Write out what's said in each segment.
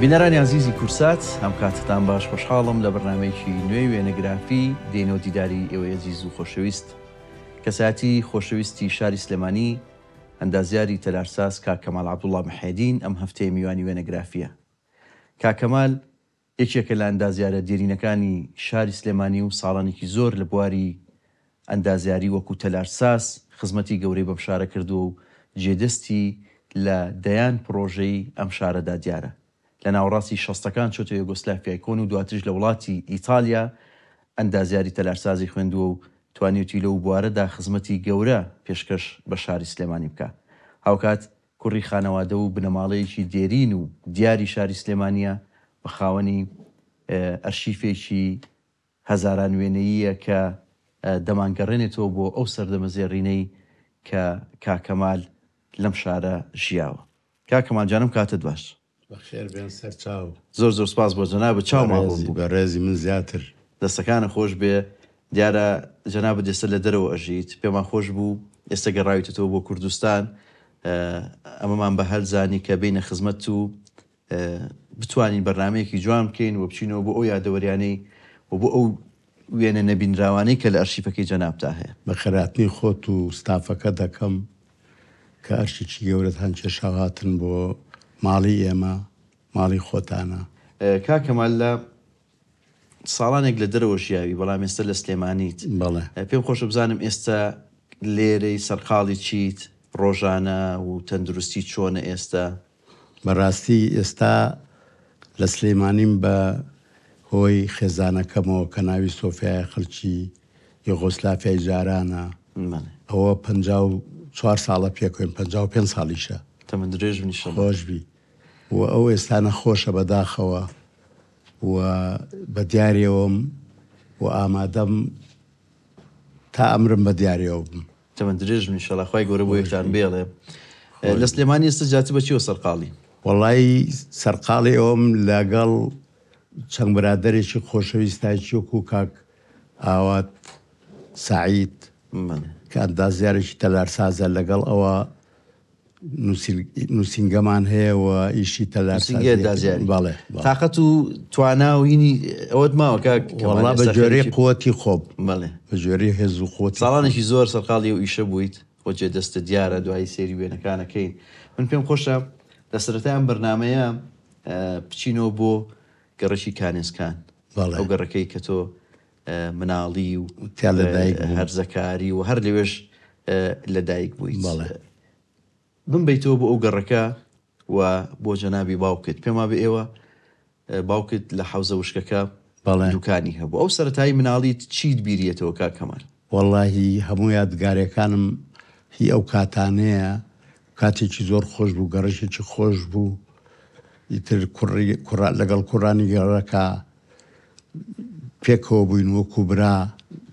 بینەرانی عزیزی کورسات ئەم کاتتان باش خۆشحاڵم لە بەرنامەیەکی نوێی وێنەگرافی دێنەوە دیداری ئێوەی عزیز و خۆشەویست. کەساتی خۆشەویستی شاری سلێمانی ئەندازیاری تەلارساز کاک کەمال عەبدوڵڵا محێدین ئەم هەفتەیە میوانی وێنەگرافیە. کاک کەمال یەکێکە لە ئەندازیارە دیرینەکانی شاری سلێمانی و ساڵانێکی زۆر لە بواری ئەندازیاری وەکو تەلارساز خزمەتی گەورەی بەم شارە کردو و جێدەستی لە دەیان پرۆژەی ئەم شارەدا دیارە. لە ناوەڕاستی شەستەکان چۆتە یوگۆسلافیای کۆن و دواترش لە وڵاتی ئیتالیا ئەندازیاری تەلارسازی خوێندووە و توانیوتی لەو بوارەدا خزمەتی گەورە پێشکەش بە شاری سلێمانی بکە. هاوکات کوڕی خانەوادە و بنەماڵەیەکی دێرین و دیاری شاری سلێمانیە بە خاوەنی ئەرشیفێکی هەزاران وێنەییە کە دەمانگەڕێنێتەوە بۆ ئەو سەردەمەزێڕینەی کە کاک کەمال لەم شارە ژیاوە. کاک کەمال جانم کاتت باش. بەخێر بێن سەر چاو. زۆر سپاس بۆ جەنابە چاو ماڵ بوو. بە ڕێزی من زیاتر دەستەکانە خۆش بێ. دیارە جەنابە دێستە لە دەرەوە ئەژیت، پێمان خۆش بوو ئێستا گەڕاویتەوە بۆ کوردستان. ئەمەمان بە هەرزانی کە بینە خزمەت و بتوانین بەرنمەیەکی جوان بکەین و بچینەوە بۆ ئەو یادەوەریانەی و بۆ ئەو وێنە نەبینراوانەی کە لە ئەرشیفەکەی جەنابتا هەیە. بە خێراتنی خۆت و ستافەکە دەکەم کە ئەرشیکی گەورەت هەن کێشاهاتن بۆ ماڵی ئێمە، ماڵی خۆتانە. کاک کەمال لە ساڵانێک لە دەرەوە ژیاوی، بەڵام ئێستا لە سلێمانیت. بەڵێ پێم خۆشە بزانم ئێستا لێرەی سەرقاڵی چیت، ڕۆژانە و تەندروستی چۆنە ئێستا؟ بەڕاستی ئێستا لە سلێمانیم بە هۆی خێزانەکەمەوە کە ناوی سۆفیای خەڵکی یوغۆسلافیای جارانە. ئەوە 54 ساڵە پێکۆین، 55 ساڵیشە. تەمەن درێژ بنی خۆشبی و ئەو ئێستانە خۆشە بەداخەوە و بە دیارەوەم و ئامادەم تا ئەمرم بە دیارەوە بم. تەمەن درێژ بنی ئینشەڵا خوای گەورە بۆ یەکتان بێڵێ. لە سلێمانی ئێستا جاتی بەچیەوە سەرقاڵی؟ وەڵی سەرقاڵی ئەوم لەگەڵ چەند برادەرێکی خۆشەویستایکی وەکو کاک ئاوات سعید کە ئەندازیارێکی تەلارسازە، لەگەڵ ئەوە نووسینگەمان هەیە و ئیشی تەلارسازی. بەڵێ تااقەت و تواناوینی ئەوەت ماوە کاک وەڵا بە جۆرەی قووەتی خۆب. بەڵێ بە جۆرەی هێز و خۆت. ساڵانێکی زۆر سەرقاڵی و ئیشە بوویت، خۆجێ دەستە دیارە دوای سێری وێنەکانەکەین. من پێم خۆشە لە سەرەتای ئەم بەرنامەیە بچینەوە بۆ گەڕەشی کانێسکان. ئەو گەڕەکەی کە تۆ مناڵی و هەرزەکاری و هەر لەوێش لەدایک بوویت. بمبیتەوە بۆ ئەو گەڕەکە و بۆ جەنابی باوکت. پێما بە ئێوە باوکت لە حەوزە وشکەکە دوکانی هەبوو. ئەو سەرەتایی مناڵیت چیت بیریێتەوە کاک کەمال؟ وەڵاهی هەموو یادگارەکانم هی ئەو کاتانەیە، کاتێکی زۆر خۆش بوو، گەڕەشێکی خۆش بوو. ئیتر لەگەڵ کوڕانی گەڕەکە پێکەوە بووین وەکو برا،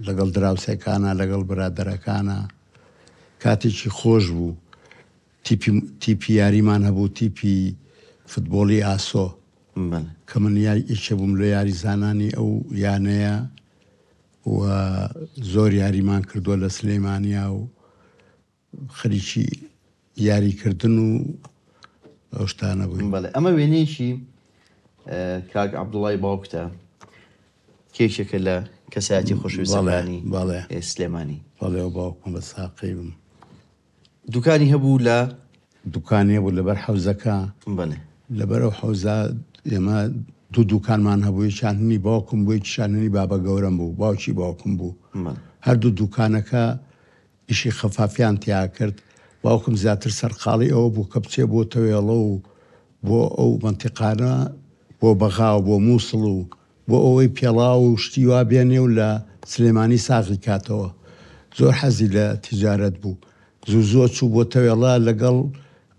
لەگەڵ دراوسەکانە، لەگەڵ برادەرەکانە. کاتێکی خۆش بوو. تیپی یاریمان هەبوو، تیپی فوتبۆڵی ئاسۆ کە من یەکێ بووم لە یاریزانانی ئەو یانەیە و زۆر یاریمان کردووە لە سلێمانیا و خەریکی یاریکردن و ئەو شتانە بووین. بەڵێ ئەمە وێنەیەکی کاک عەبدوڵڵای باوکتە، کێشێکە لە کەسایەتی خۆشەویستەکانی سلێمانی. بەڵێ و باوکم بە ساقی بم. دوکانی هەبوو لە دوکانی هەبوو لەبەر حەوزەکە. بەڵێ لەبەرەوە حەوزە ئێمە دوو دوکانمان هەبوو، یەکیانهی باوکم بوو، یەکیشانهی بابە گەورەم بوو، باوکی باوکم بوو. هەردوو دوکانەکە ئیشی خەفافیان تیا کرد. باوکم زیاتر سەرقاڵی ئەوە بوو کە بچێ بۆ تەوێڵە و بۆ ئەو منتیقانە، بۆ بەغا و بۆ مووسڵ و بۆ ئەوەی پێڵا و شتی وا بێنێ و لە سلێمانی ساغی کاتەوە. زۆر حەزی لە تیجارەت بوو. زوو چوو بۆ تەوێڵا، لەگەڵ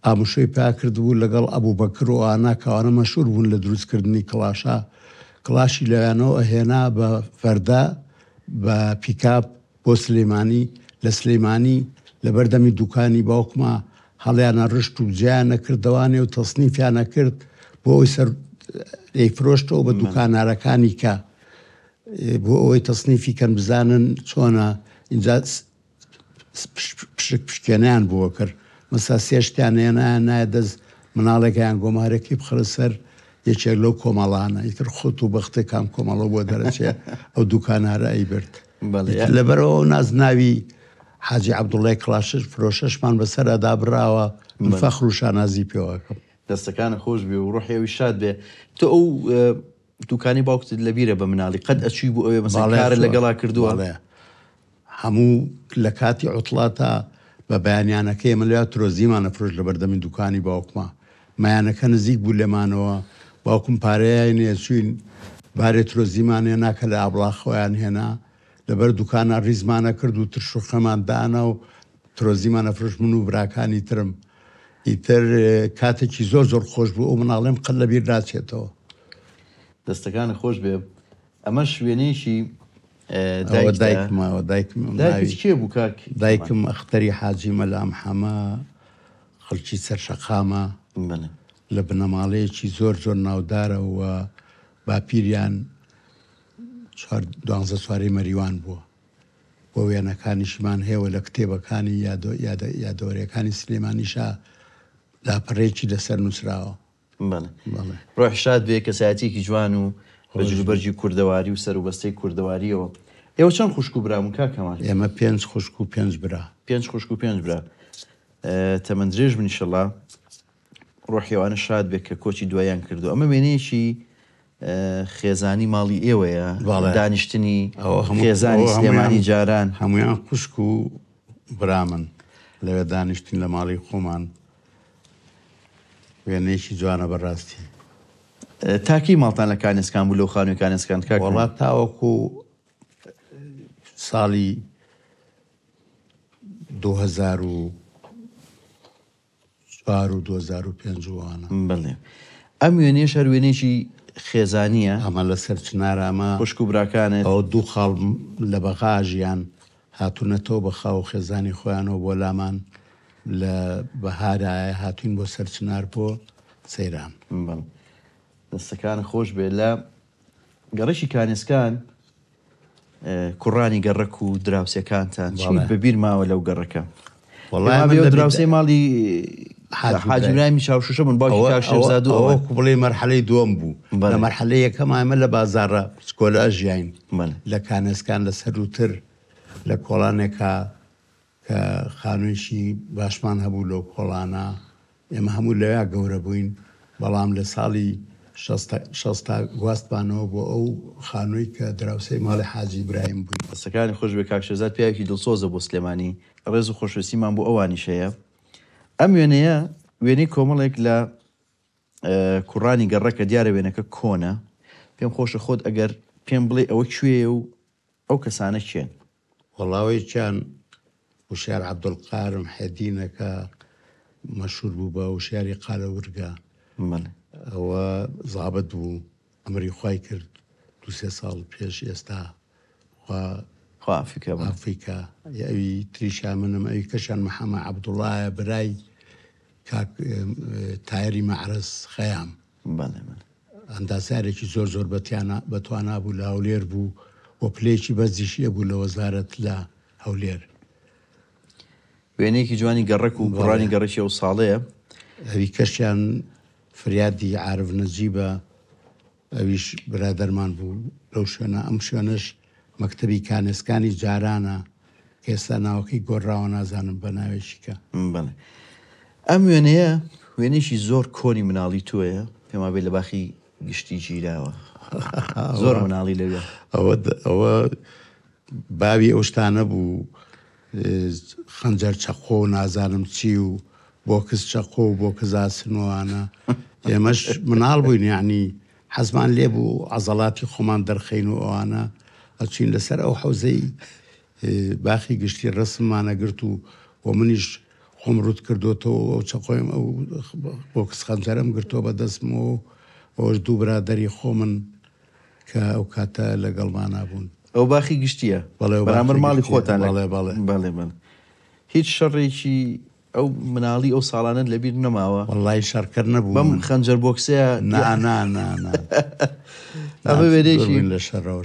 ئاموشەی پاکرد بوو، لەگەڵ ئەبوو بەکر و ئانا کەوانە مەشهور بوون لە دروستکردنی کڵاشە. کڵاشی لەوانەوە ئەهێنا بە فەردا بە پیکاپ بۆ سلێمانی. لە سلێمانی لە بەردەمی دوکانی باوکمە هەڵیانە ڕشت و جیانە کردەوانێ و تەسنیفیانە کرد بۆ ئەوی سەر ئەیفرۆشتەوە بە دوکانارەکانی کە بۆ ئەوەی تەسنیفی کەن بزانن چۆنە. اینجا پشکێنیان بۆ کرد. مەسا سێشتیان هێنایان نایە دەست مناڵێکیان گۆمارەکی بخڕە سەر یەکێک لەو کۆمەڵانە ئیتر خۆت و بەختێک کام کۆمەڵە بۆ دەرەچێ ئەو دوکانارە ئەیبرد لەبەرەوە نازناوی حاجی عەبدوڵڵای کڵاشش فرۆشەشمان بەسەرا دابراوە من فەخر و شانازی پێوەکەم. دەستەکانە خۆش بێ و ڕۆحێوی شاد بێ. تۆ ئەو دوکانی باوکتت لەبیرە بە مناڵی قەت ئەچووی بۆ ئەوێ مەسەڵەن کارە لەگەڵا کردووە؟ هەموو لە کاتی عوتڵاتە بە بەیانیانەکەی ئێمە لەوێ ترۆزیمانە فرۆش لە بەردەمی دوکانی باوکمە مایانەکە نزیک بوو لێمانەوە باوکم پارەیە نێ چوین بارێ ترۆزیمانێ ناکە لە ئابڵا خۆیان هێنا لەبەر دوکانە ڕیزمانە کرد و ترشوخەمان دانا و ترۆزیمانە فرۆش من و براکانی ترم ئیتر کاتێکی زۆر زۆر خۆش بوو ئەو مناڵێم قەت لەبیر ناچێتەوە. دەستەکانە خۆش بێ. ئەمە شوێنێکی دایکم کێ بوو کاک؟ دایکم ئەختەری حاجی مەلام حەمە خەڵکی سەرشەقامە لە بنەماڵەیەکی زۆر زۆر ناودارە و باپیریان 12 سوارەی مەریوان بووە بۆ وێنەکانیشمان هێوە لە کتێبەکانی یادۆرەکانی سلێمانیشا لاپەڕێکی لەسەر نووسراوە. ڕۆح شاد بێ کەسایەتێکی جوان و بەجروبەرجی کوردەواری و سەر و بەستەی کوردەواریەوە. ئێوە چەند خوشک و برامون کاکەمان؟ ئێمە 5 خوشک و 5 برا. 5 خوشک و 5 برا. تەمەندرێژ بن ئینشەڵا ڕۆحیێوانە شاد بێت کە کۆچی دوایان کردو. ئەمە وێنەیەکی خێزانی ماڵی ئێوەیە دانیشتنی خێزانی سلێمانی جاران هەمویان خوشک و برامن لەوێ دانیشتین لە ماڵی خۆمان وێنەیەکی جوانە بەڕاستی. تاکی ماڵتان لە کانێسکان بوو لەو خانووی کانێسکان کاک؟ وڵات تاوەکو ساڵی 2004 و 2005 وانە. بڵێ ئەم وێنەیەش هەر وێنێکی خێزانیە ئەمە لە سەر چنارامە خوشک و براکانێت ئەو دوو خاڵ لە بەغاژیان هاتوونەتەوە بە خاو خێزانی خۆیانەوە بۆ لامان لە بەهارایە هاتوین بۆ سەر چنار بۆ سەیران. دەستەکانە خۆش بێ. لە گەڕەشی کانێسکان کوڕانی گەڕەک و دراوسەکانتان چی بەبیر ماوە لەو گەڕەکە؟ وەڵای دراوسەی ماڵی حاجیبراهیمی چاوشوشە من باوکی کاک شێرزاد ئەوەکو بڵێ مەرحەلەی دووەم بوو لە مەرحەلەی یەکەم ئێمە لە بازاڕە سکۆلە ئەژیاین لە کانێسکان لە سەروتر لە کۆڵانێکە کە خانوویشی باشمان هەبوو لەو کۆڵانە ئێمە هەموو لەوێ گەورە بووین بەڵام لە ساڵی 60 گواستبانەوە بۆ ئەو خانووی کە دراوسەی ماڵی حاجی برایم بووین. دەستەکانی خۆش بێ کاک شێرزاد پیاوێکی دڵسۆزە بۆ سلێمانی ڕێز و خۆشویستیمان بۆ ئەوانیشەیە. ئەم وێنەیە وێنەی کۆمەڵێک لە کوڕانی گەڕەکە دیارە وێنەکە کۆنە پێم خۆشە خۆت ئەگەر پێم بڵێ ئەوە کوێ و ئەو کەسانە چێن؟ وەڵاوەیەکیان وشار عەبدولقارم حەدینەکە مەشهور بوو بە وشاری قالەورگە ئەوە زابەت بوو ئەمری خوای کرد 2-3 ساڵ پێش ئێستا ئافریکا ئەوی تریشا منم ئەوی کەشان محەممە عەبدوڵایە برای تایری مەعرەز خەیام ئەندازارێکی زۆر زۆر بەتوانا بوو لە هەولێر بوو بۆ پلێکی بەزیشیە بوو لە وەزارەت لە هەولێر. وێنەیەکی جوانی گەڕەک و کوڕانی گەڕەکی ئەو ساڵەیە. ئەوی کەشیان فریادی عارف نەجیبە ئەویش برادەرمان بوو لەو شوێنە. ئەم شوێنش مەکتەبی کانێسکانی جارانە ئێستا ناوەکەی گۆڕاوە نازانم بە ناوێکیکە. ئەم وێنەیە وێنێکی زۆر کۆنی مناڵی تۆیە پێما بێت لە باخی گشتی گیراوە زۆر مناڵی لەوێ. ئەوە باوی ئەو شتانە بوو خەنجەر چەقۆ و نازانم چی و بۆ کەس چەقۆ و بۆ کەزاسنوانە ئێمەش مناڵ بووین یعنی حەزمان لێ بوو عەزەڵاتی خۆمان دەرخەین و ئەوانە ئەچین لەسەر ئەو حەوزەی باخی گشتی ڕسممانە گرت و بۆ منیش خۆم ڕوت کردوتەوە ئەو چەقۆیم ئەو بۆ کەس خەنجەرم گرتەوە بەدەستمەوە ئەوەش دوو برادەری خۆ من کە ئەو کاتە لەگەڵمانە بوون. ئەو باخی گشتیە بەرامبەر ماڵی خۆتان؟ بەڵێ هیچ شەڕێکی ئەو مناڵی ئەو ساڵانت لەبیر نەماوە؟ وەڵای شەڕکەر نەبوو بەم خەنجەر بۆکسەیە ئەمە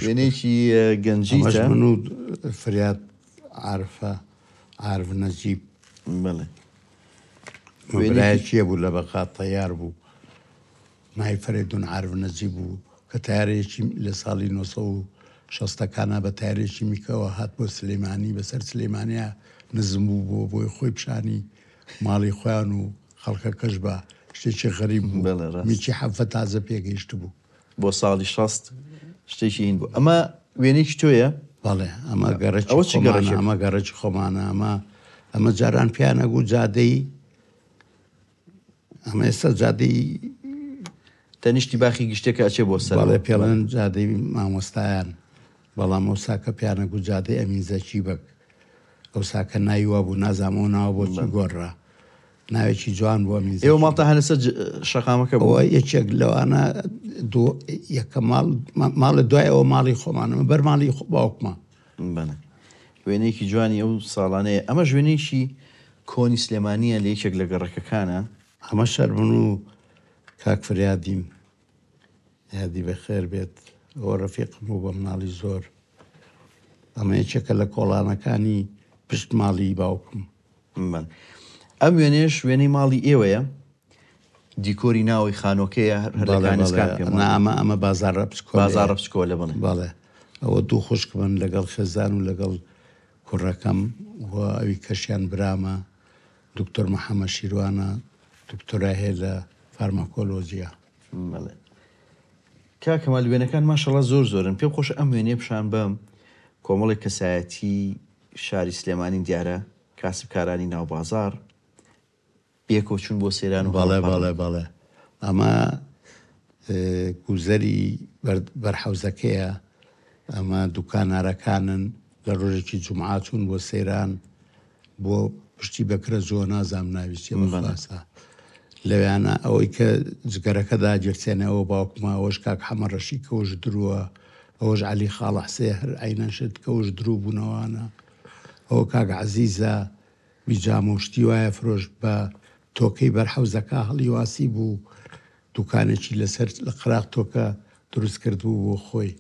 وێنێکی گەنجیتە. من و فریاد عارف نەجیب وێنەیەکیە بوو لە بەقات تەیار بوو مای فەرێدون عارف نەجیب بوو کە تارێکی لە ساڵی 1960ەکانە بە تارێکی میکەوە هات بۆ سلێمانی بەسەر سلێمانیا نزم بوو بۆی خۆی پیشانی ماڵی خۆیان و خەڵکەکەش بە شتێکی غەریب بوو میکی حەفە تازە پێگەیشت بوو بۆ ساڵی 60 شتێکی هین بوو. ئەمە وێنێکی تۆیە؟ بەڵێ ئەمە ئەمە گەڕێکی خۆمانە ئەمە جاران پیانەگو جادەی ئەمە ئێستا جادەی تەنیشتی باخی گشتێکە ئەچێ بۆ سەر بەڵێ پێڵێن جادەی مامۆستایان بەڵام ئەو ساکە پیانەگو جادەی ئەمینزەکی بەک ئەو ساکە نایوە بوو نازانەوە ناوە بۆچی گۆڕا ناوێکی جوان بووە میز ئێوە ماڵتە هەنەسە شەقامەکە بووە یەکێک لەوانە یەکە ماڵە دوای ئەوە ماڵی خۆمانەمە بەر ماڵی باوکمە بەنە وێنەیەکی جوانی ئەو ساڵانەیە. ئەمە ژوێنێکی کۆنی سلێمانیە لە یەکێک لە گەڕەکەکانە. ئەمە شەرمن و کاک فریادیم یادی بەخێر بێت ئەوە ڕەفیقم و بە مناڵی زۆر ئەمە یەکێکە لە کۆڵانەکانی پشت ماڵی باوکم. ئەم وێنێش وێنەی ماڵی ئێوەیە دیکۆری ناوی خانۆکەیە ئەمە بازار بچکۆلە بڵێ ئەوە دوو خوشک من لەگەڵ خێزان و لەگەڵ کوڕەکەم و ئەوی کەشیان برامە دکتۆر محەممەد شیروانە دکتۆرا هەیە لە فارماکۆلۆژیا. کاکەمال وێنەکان ماشەڵڵا زۆر زۆرن. پێم خۆش ئەم وێنێ پیشان بەم کۆمەڵی کەسایەتی شاری سلێمانی دیارە کاسبکارانی ناوبازار بێکۆ چوون بۆ سەیران و بەڵێ ئەمە گوزەری بەرحەوزەکەیە ئەمە دوکانارەکانن لە ڕۆژێکی جومعە چوون بۆ سەیران بۆ پشتی بەکرە زۆ نازام ناویستێ بەخواسە لەویانە ئەوەی کە جگەرەکەدا جرسێنەوە باوکمە ئەوەش کاک حەمە ڕەشی کەوش درووە ئەوەش عەلی خاڵە حسێ هەر عینەشت کەوش درو بوونەوانە ئەوە کاک عەزیزە بیجام و شتی وایە فرۆش بە تۆکەی بەرحەوزەکە هەڵی واسی بوو دوکانێکی لەسەر لە قراق تۆکە دروست کردبوو بۆ خۆی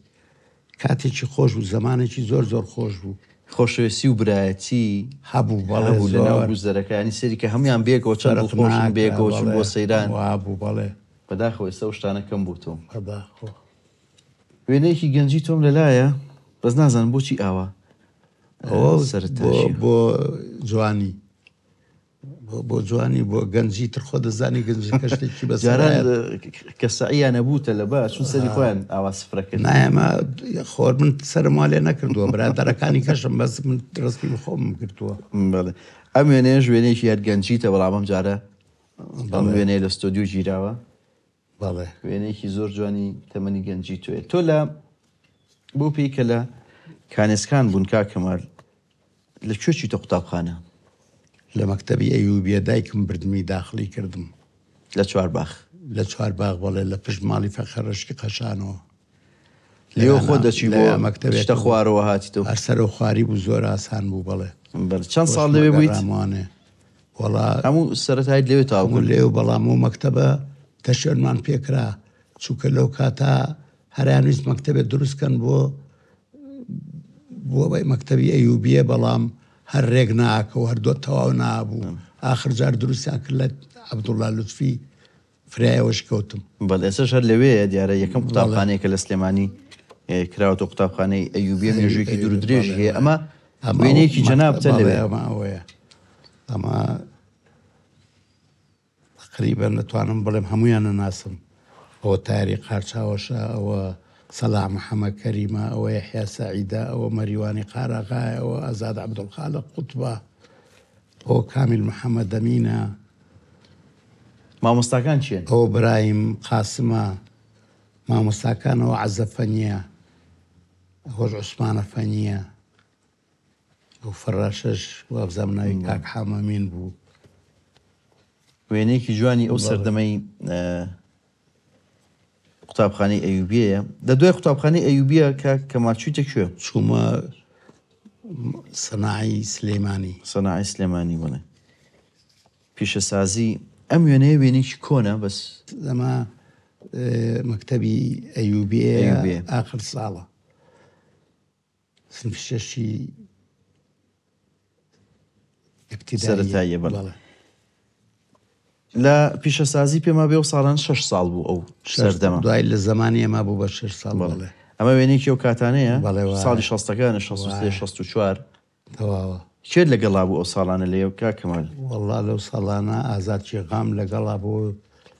کاتێکی خۆش بوو زمانێکی زۆر زۆر خۆش بوو خۆشەویستی و برایەتی هەبوو بەڵێ لە ناو گوزەرەکانی سەری کە هەمویان بێکەوە چەند خۆشن بێکەوەچون بۆ سەیران بوو بەڵێ بەداخەوە ئێستا شتانە کەم بوو تۆم بەداخۆ وێنەیەکی گەنجی تۆم لەلایە بەس نازانم بۆچی ئاوا بۆ جوانی بۆ جوانی بۆ گەنجی ترخۆ دەزانی گەنجی کەشتێکی بەجاران کە سەعیان نەبووتە لە باش چون سەری خۆیان ئاوا سفرەکرد نایەمە خۆر من سەرمال لێ نەکردووە برادەرەکانی کەشم بەس من ڕستی خۆم کردووە. ئەم وێنەیە وێنێکی هەر گەنجیتە بەڵام جارە ئەم وێنەیە لە ستۆدیۆ گیراوە بەڵێ وێنەیەکی زۆر جوانی تەمەنی گەنجی توێ تۆ لە بۆ پێی کە لە کانێسکان بوون کاکەمال لە کوێچی تۆ قوتابخانە لە مەکتەبی ئەیوبیە دایکم بردمی داخلی کردم لە چوارباخ بەڵێ لە پشت ماڵی فەخەرشکی قەشانەوە لێوە خۆ دەچی بۆ مەکتەبێتە خوارەوە هاتیتەوە هەرسەرە خواری بوو زۆر ئاسان بوو بەڵێ چەند ساڵ لەوێ بوویت ئەمانێ وەڵا هەموو سەرەتایت لەوێ تابوو لێو بەڵام و مەکتەبە تەشێنمان پێکرا چووکە لەو کاتا هەرانویست مەکتەبێت دروستکەن بۆ مەکتەبی ئەیوبیە بەڵام هەر ڕێک ناکەوە هەردۆ تەواو نابوو ئاخر جار دروستیان کرد لە عەبدوڵڵا لوتفی فرایەوەش کەوتم بەڵێ ئێستاش هەر لەوەیە دیارە یەکەم قوتابخانەیەکە لە سلێمانی کراوەتە قوتابخانەی ئەیوبیە مێژوویەکی دوور و درێژ هەیە ئەمە وێنەیەکی جەنابتە لەوێ ئەوەیە ئەمە تقریبەن نەتوانم بڵێم هەمویان نەناسم ئەوە تاری قارچاوەشە ئەوە سەلاح محەممەد کەریمە ئەوە یەحیا سەعیدە ئەوە مەریوانی قارەغایە ئەوە ئازاد عەبدولخالق قوتبە ئەوە کامیل محەممەد ئەمینە مامۆستاکان چیان ئەوە برایم قاسمە مامۆستاکانەوە عەزە فەنیە ئەوەش عوسمانە فەنیە ئەو فەراشەش وابزانم ناوی کاک حامەمین بوو وێنەیەکی جوانی ئەو سەردەمەی قوتابخانەی ئەیوبیەیە لە دوای قوتابخانەی ئەیوبیە کە ماچوویتە کوێ چوومە سەناعی سلێمانی بڵێ پیشەسازی ئەم وێنەیە وێنێکی کۆنە بەس ئەمە مەکتەبی ئەیوبیە ئاخر ساڵە سنفی شەشی سەرەتاییە بەڵێ لە پیشەسازی پێما بێ و ساڵان 6 ساڵ بوو ئەو سەردەما دوای لە زمانی ئێمە بوو بە 6 ساڵ بڵێ ئەمە وێنێکی ئەو کاتانەیە بەڵێ ساڵی 60ەکانە 64 تەواوە چێت لەگەڵا بوو ئەو ساڵانە لێ کا کەمال وەڵا لەو ساڵانە ئازاد شێغام لەگەڵا بۆ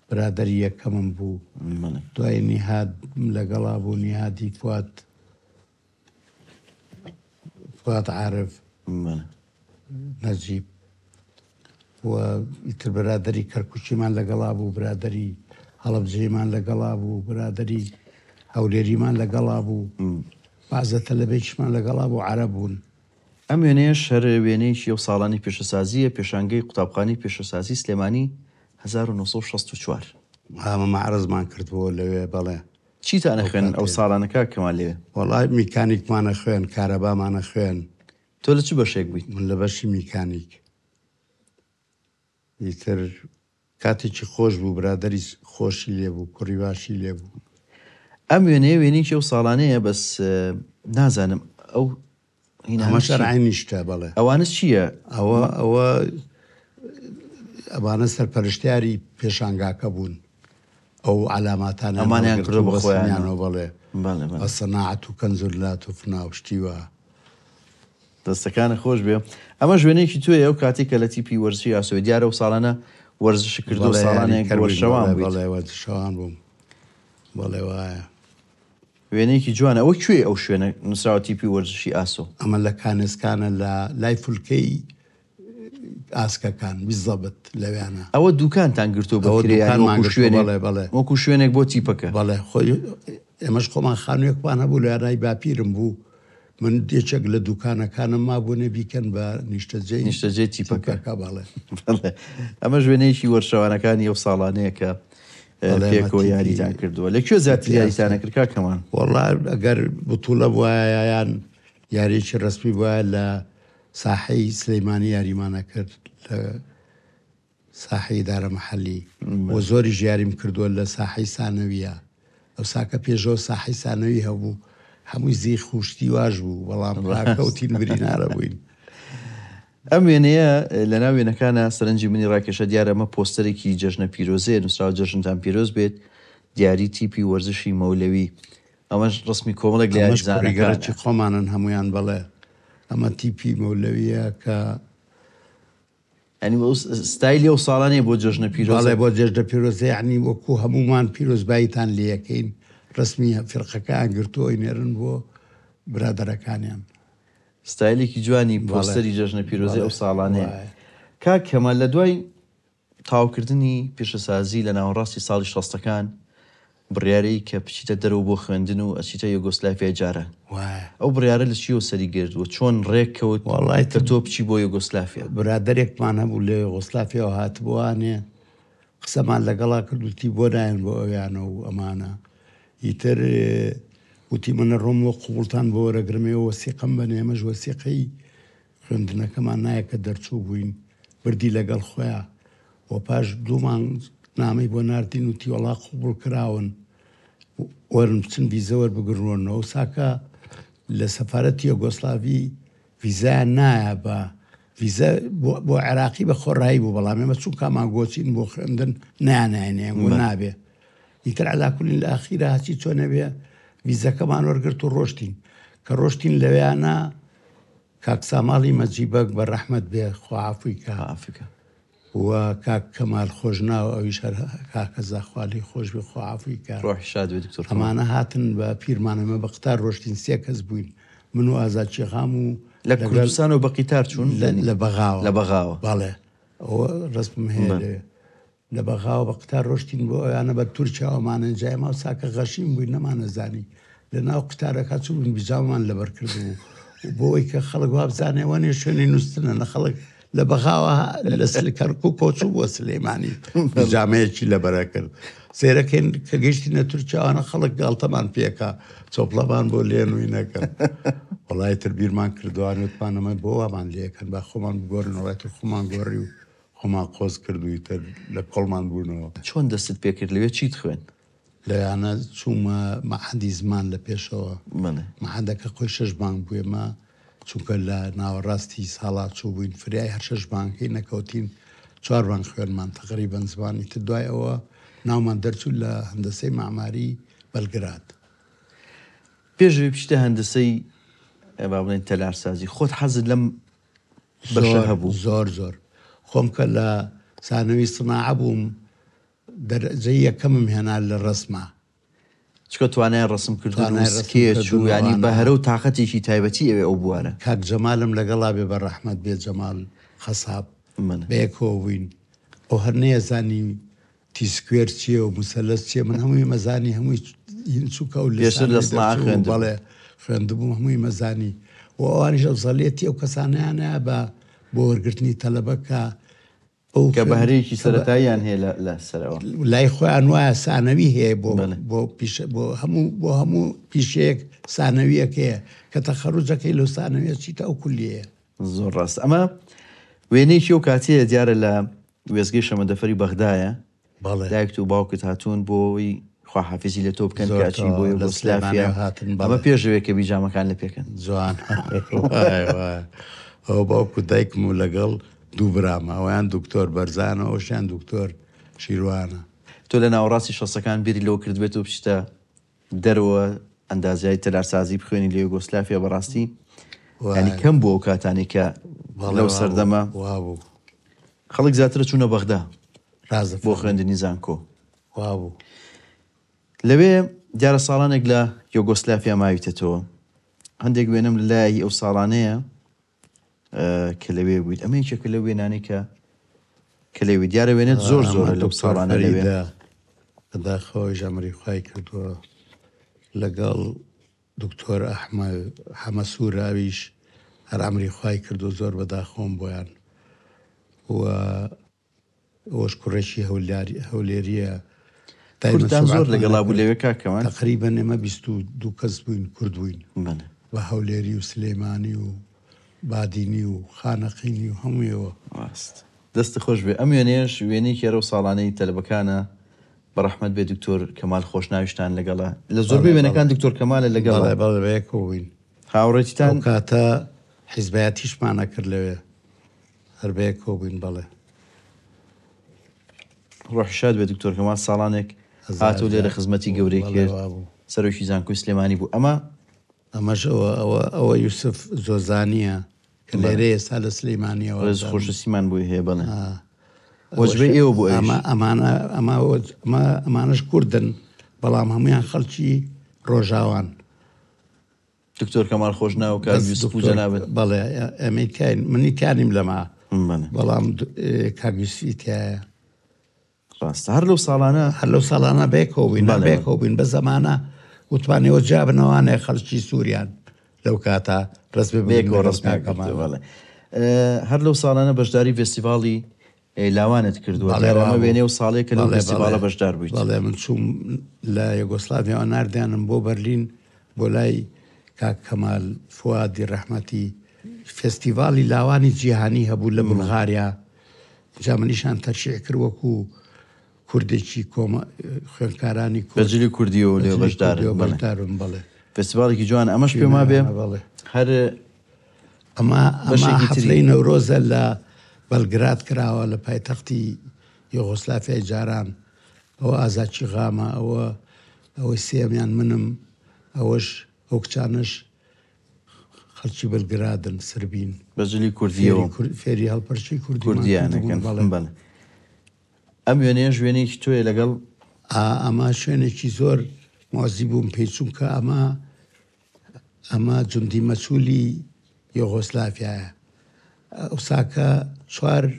برادری یەکەمم بوو دوای نیهاد لەگەڵا بوو نیهادی فواد عارف نەجیب و ئیتر برادری کەرکوچیمان لەگەڵا بوو برادری هەڵەبجێمان لەگەڵا بوو برادری هەولێریمان لەگەڵا بوو بازەتە لە بێکیشمان لەگەڵا بوو عەرەب بوون ئەم وێنەیە شەر وێنەیەکی ئەو ساڵانی پێشەسازیە پێشانگەی قوتابخانەی پێشەسازی سلێمانی 1964 ئامە مەعرەزمان کردبووە لەوێ بەڵێ چیتانە خوێن ئەو ساڵانەکە کەمان لێوێ وەڵای میکانیکمانە خوێن کارەبامانە خوێن تۆ لە چ بەشێک بوویت من لە بەشی میکانیک ئیتر کاتێکی خۆش بوو برادری خۆشی لێبوو کوڕی باشی لێبوو ئەم وێنەیە وێنێکی ئەو ساڵانەیە بەس نازانم ئەو ئەمە شەرعینی شتە بەڵێ ئەوانە چییە؟ ئەوانە سەرپەرشتیاری پێشانگاکە بوون ئەو علاماتانە ئەمانیان کڕۆ بە خۆیانەوە بەڵێ بە سەناعەت و کەنزورلات و فناوشتیوە دەستەکانە خۆش بێ ئەمە ژوێنێکی توێ ئەو کاتێک کە لە تیپی وەرزشی یاسۆی دیارە و ساڵانە وەرزش کردو ساڵانێک وەرشەوان شەوان بووم بەڵێ وایە وێنەیەکی جوانە ئەوە کوێ ئەو شوێنە نووسراوە تیپی وەرزشی ئاسۆ ئەمە لە کانسکانە لە لای فولکەی ئاسکەکان بیزەبت لەوێنە ئەوە دوکانتان گرتو بە وەکو شوێنێک بۆ تیپەکە بەڵێ خۆی ئێمەش خۆمان خانوویەکمان هەبوو لە یانای باپیرم بوو من دێچێک لە دوکانەکانم مابوونێ بیکەن بە نیشتەجێ تیپەکە باڵێ ئەمە ژوێنەیەکی وەرشەوانەکانی ئەو ساڵانەیە کە پێکەوە یاریتان کردووە لەکوێ زیاتر یاریتانە کرد کاکەمان وەڵا ئەگەر بتوولە وایە یان یاریی ڕسمی وایە لە ساحەی سلەیمانی یاریمانە کرد لە ساحەی دارە مەحەلی بۆ زۆری ژیاریم کردووە لە ساحەی سانەویە ئەو ساکە پێشەوە ساحەی سانەوی هەبوو هەمووی زی خوشتی واژ بوو بەڵام ڕاکەوتین برینارە بووین ئەم وێنەیە لە ناو وێنەکانە سەرنجی منی ڕاکێشە دیارە ئەمە پۆستەرێکی جەژنە پیرۆزەیە نووسراوە جەژنتان پیرۆز بێت دیاری تیپی وەرزشی مەولەوی ئەمەش ڕسمی کۆمەڵێک لە یاریزانەکانی خۆمانن هەمویان بەڵێ ئەمە تیپی مەولەویە کە ئەنی ستایلی ئەو ساڵانەیە بۆ جەژنە پیرۆزە بۆ جەژنە پیرۆزە یعنی وەکو هەمومان پیرۆزباییتان لێەکەین ڕسمی فرقەکان گرتووەی نێرن بۆ برادەرەکانیان ستایلێکی جوانی پۆستەری جەژنە پیرۆزی ئەو ساڵانەیە کاک کەمال لە دوای تاوکردنی پێشەسازی لە ناوەڕاستی ساڵی 60ەکان بڕیارەی کە بچیتە دەرەوە بۆ خوێندن و ئەچیتە یوگۆسلافیا جارە ئەو بڕیارە لە چیەوە سەری گرتووە چۆن ڕێککەوت وڵای کە تۆ بچی بۆ یوگۆسلافیا برادێکمان هەبوو لە یوگۆسلافیاەوە هاتبووانێ قسەمان لەگەڵا کردوتی بۆ نایەن بۆ ئەویانە و ئەمانە ئیتر وتی منە ڕۆمەوە قوبڵتان بۆ وەرەگرمەوە وەسیقەم بە نێمەش وەسیقەی خوێندنەکەمان نایە کە دەرچوو بووین بردی لەگەڵ خۆیان و پاش دوومان نامەی بۆ ناردین وتی وەڵا قوبڵ کراون وەرن بچن ڤیزە وەربگرڕۆنەوە ساکە لە سەفارەتی یوگۆسلاڤی ڤیزایان نایە بە ڤیزە بۆ عێراقی بە خۆڕایی بوو بەڵام ئێمە چوو کامان گۆچین بۆ خوێندن نایانێنێ و نابێ ئیتر عەلاکولین لە ئاخیرە هەچی چۆ نەبێ ڤیزەکەمان وەرگرت و ڕۆشتین کە ڕۆشتین لەوێیانە کاک ساماڵی مەجیبەک بە ڕەحمەت بێ خواعافوی ئافریکا و کاک کەمال خۆشناوە ئەویش کاکە زاخوالی خۆش بێ خواعافوی کار ئەمانە هاتن بە پیرمانەمە بە قتار ڕۆشتین 3 کەس بووین من و ئازاد شێخام و لە کوردستان و بە قیتار چوون لە بەغاوە بەڵێ ئەوە ڕسمم هەیە لە بەغاوە بە قتار ڕۆشتین بۆ ئەویانە بە تورکیاوەمانە جایما و ساکە غەشیم بووین نەمانەزانی لە ناو قتارەکە چوون بیجامان لەبەر کردبوو بۆی کە خەڵک وا بزانێوانێ شوێنی نووسنە لە خەڵک لە بەغاوە لە سلکەرک و کۆچوو بۆ سلەیمانی جامەیەکی لەبەرە کرد سێرەکەین کە گەیشتینە تورکیاوانە خەڵک گاڵتەمان پێکە چۆپڵەمان بۆ لێنووی نەکەن وەڵای تر بیرمان کردووان وتمانەمە بۆ وامان لێکەن با خۆمان بگۆڕن وڵایەتی خۆمان گۆڕی و خۆمان قۆز کردووی تر لە کۆڵمان بوونەوە چۆن دەستت پێ کرد لەوێ چیت خوێن لەیانە چوومە مەحەندی زمان لە پێشەوە مەحەندەکە خۆی 6 بانک بووێمە چونکە لە ناوەڕاستی ساڵات چوو بووین فریای هەر 6 بانکەی نەکەوتین 4 خوێنمان تقریبا زمانی تر دوای ئەوە ناومان دەرچوو لە هەندسەی معماری بەلگراد. پێشوی پشتە هەندسەی با بڵێن تەلارسازی خۆت حەزت لەم بەشە هەبوو؟ زۆر خۆم کە لە ثانەوی سناعە بووم دەرەجەی یەکەمم هێنا لە ڕسمە، چکە توانای ڕسم کردن و سکێچ و ینی بە هەرە و تااقەتێکی تایبەتی ئەوێ ئەو بوارە. کاک جەمالم لەگەڵا بێ بە ڕەحمەت بێ جەمال خەساب بەیەکەوە بووین، ئەو هەر نەیەزانی تیسکوێر چییە و مسەلەس چیە، من هەمووی مەزانی هەمووی چووکە و پێشتر لە سناعە بەڵێ خوێندبووم هەمووی مەزانی و ئەوانیش ئەو زەڵێتی ئەو کەسانیانە بۆ وەرگرتنی تەلەبەکە کە بەهرەیەکی سەرەتاییان هەیە لە سەرەوە لای خۆیان وایە سانەوی هەیە بۆ هەموو پیشەیەک سانەویەکەیە کە تەخەڕوجەکەی لەو سانەویە چیتە ئەو کولیەیە. زۆر ڕاست. ئەمە وێنەیەکی و کاتەیە دیارە لە وێزگەی شەمەندەفەری بەغدایە، دایکت و باوکت هاتوون بۆی خواحافیزی لە تۆ بکەن کاچی بۆ یوگۆسلافیا ئەمە پێشەوەی کە بیجامەکان لە پێکەن. جوان ئەو باوکو دایکم و لەگەڵ دوو برامە، ئەویان دکتۆر بەرزانە ئەوشیان دکتۆر شیروانە. تۆ لە ناوەڕاستی شەسەکان بیری لەو کرد بێت و پشتە دەرەوە ئەندازیای تەلارسازی بخوێنی لە یوگۆسلافیا بەڕاستی ینی کەم بووە ئەو کاتانی کە لەو سەردەمە وابوو خەڵک زیاترە چوونە بەغدا بۆ خوێندنی زانکۆ. وابوو لەوێ دیارە ساڵانێک لە یوگۆسلافیا ماویتەوە، هەندێک وێنم لە لای ئەو ساڵانەیە کە لەوێ بوویت. ئەمە یەکێکە لە وێنانی کە لەوێ دیارە وێنێت زۆر زۆرە لەو ساڵانە لەوێ داخەوەی ژەمەری خوای کردووە لەگەڵ دکتۆر حەمەسووراویش هەر ئەمری خوای کردو زۆر بەداخۆم بۆیان و ئەوش کوڕێکی هەولێریە کوردستان زۆر لەگەڵا بوو لەوێ کاکەوان تقریبا ئێمە 22 کەس بووین کورد بووین بە هەولێری و سلێمانی و بادینی و خانەقینی و هەموویەوە. دەستی خۆش بێ. ئەم وێنێش وێنەی کێرە و ساڵانەی تەلەبەکانە بەڕەحمەت بێ دکتۆر کەمال خۆشناویشتان لەگەڵا لە زۆربەی وێنەکان دکتۆر کەمالە لەگەڵا بەڵێبەیەکەوە بووین. هاوڕێتیتان کاتە حیزبایەتیشمانە کرد لەوێ هەربەیەکەوە بووین. بەڵێ ڕۆحشاد بێ دکتۆر کەمال ساڵانێک هاتوو لێرە خزمەتی گەورەی کرد، سەرۆکی زانکۆی سلێمانی بوو. ئەمەش ئەوە یوسف زۆزانیە کە لێرە ئێستا لە سلەیمانیەوە خۆشەسیمان بووی هەیە. بڵێ وەجبەی ئێوە بوو ئەمانش کوردن بەڵام هەمویان خەڵکی ڕۆژاوان. دکتۆر کەمال خۆشناو کار یوسف و جەنابەت بەڵێ ئەمەی منی کانیم لەما بەڵام کاگویسفی تایە ڕاستە هەر لەو ساڵانە بێکەوە بووین بە زەمانە وتوانەوە جابنەوانێ خەڵکی سووریان لەو کاتە ڕست بێکەوە ڕستماکەماڵێ. هەر لەو ساڵانە بەشداری فێستیڤاڵی لاوانت کردووە ئەمە وێنێ و ساڵێک کە لەو فێستیڤاڵە بەشدار بوویت. بەڵێ من چووم لە یوگۆسلاڤیاوە ناردیانم بۆ بەرلین بۆ لای کاک کەمال فوادی ڕەحمەتی فێستیڤاڵی لاوانی جیهانی هەبوو لە بولغاریا، جا منیشان تەرشیع کرد وەکو کوردێکی خوێندکارانی بەجلی کوردیەوە لێ بەشدارن. بڵێ فێستیڤاڵێکی جوان ئەمەش پێما بێ هەر ئەمە حەفلەی نەورۆزە لە بەلگراد کراوە لە پایتەختی یوگۆسلافیای جاران. ئەوە ئازاچی غامە، ئەوەی سێمیان منم، ئەوەش ئەو کچانش خەڵکی بەلگرادن سربین بەجلی کوردیەوە فێری هەڵپەرچی کوردیانەکەن. بڵێ ئەم وێنەیەش وێنێکی تۆیە لەگەڵ ئەمە شوێنێکی زۆر موازی بووم پێی چوون کە ئەمە جوندی مەسوولی یوگۆسلافیایە. ئەو ساکە 4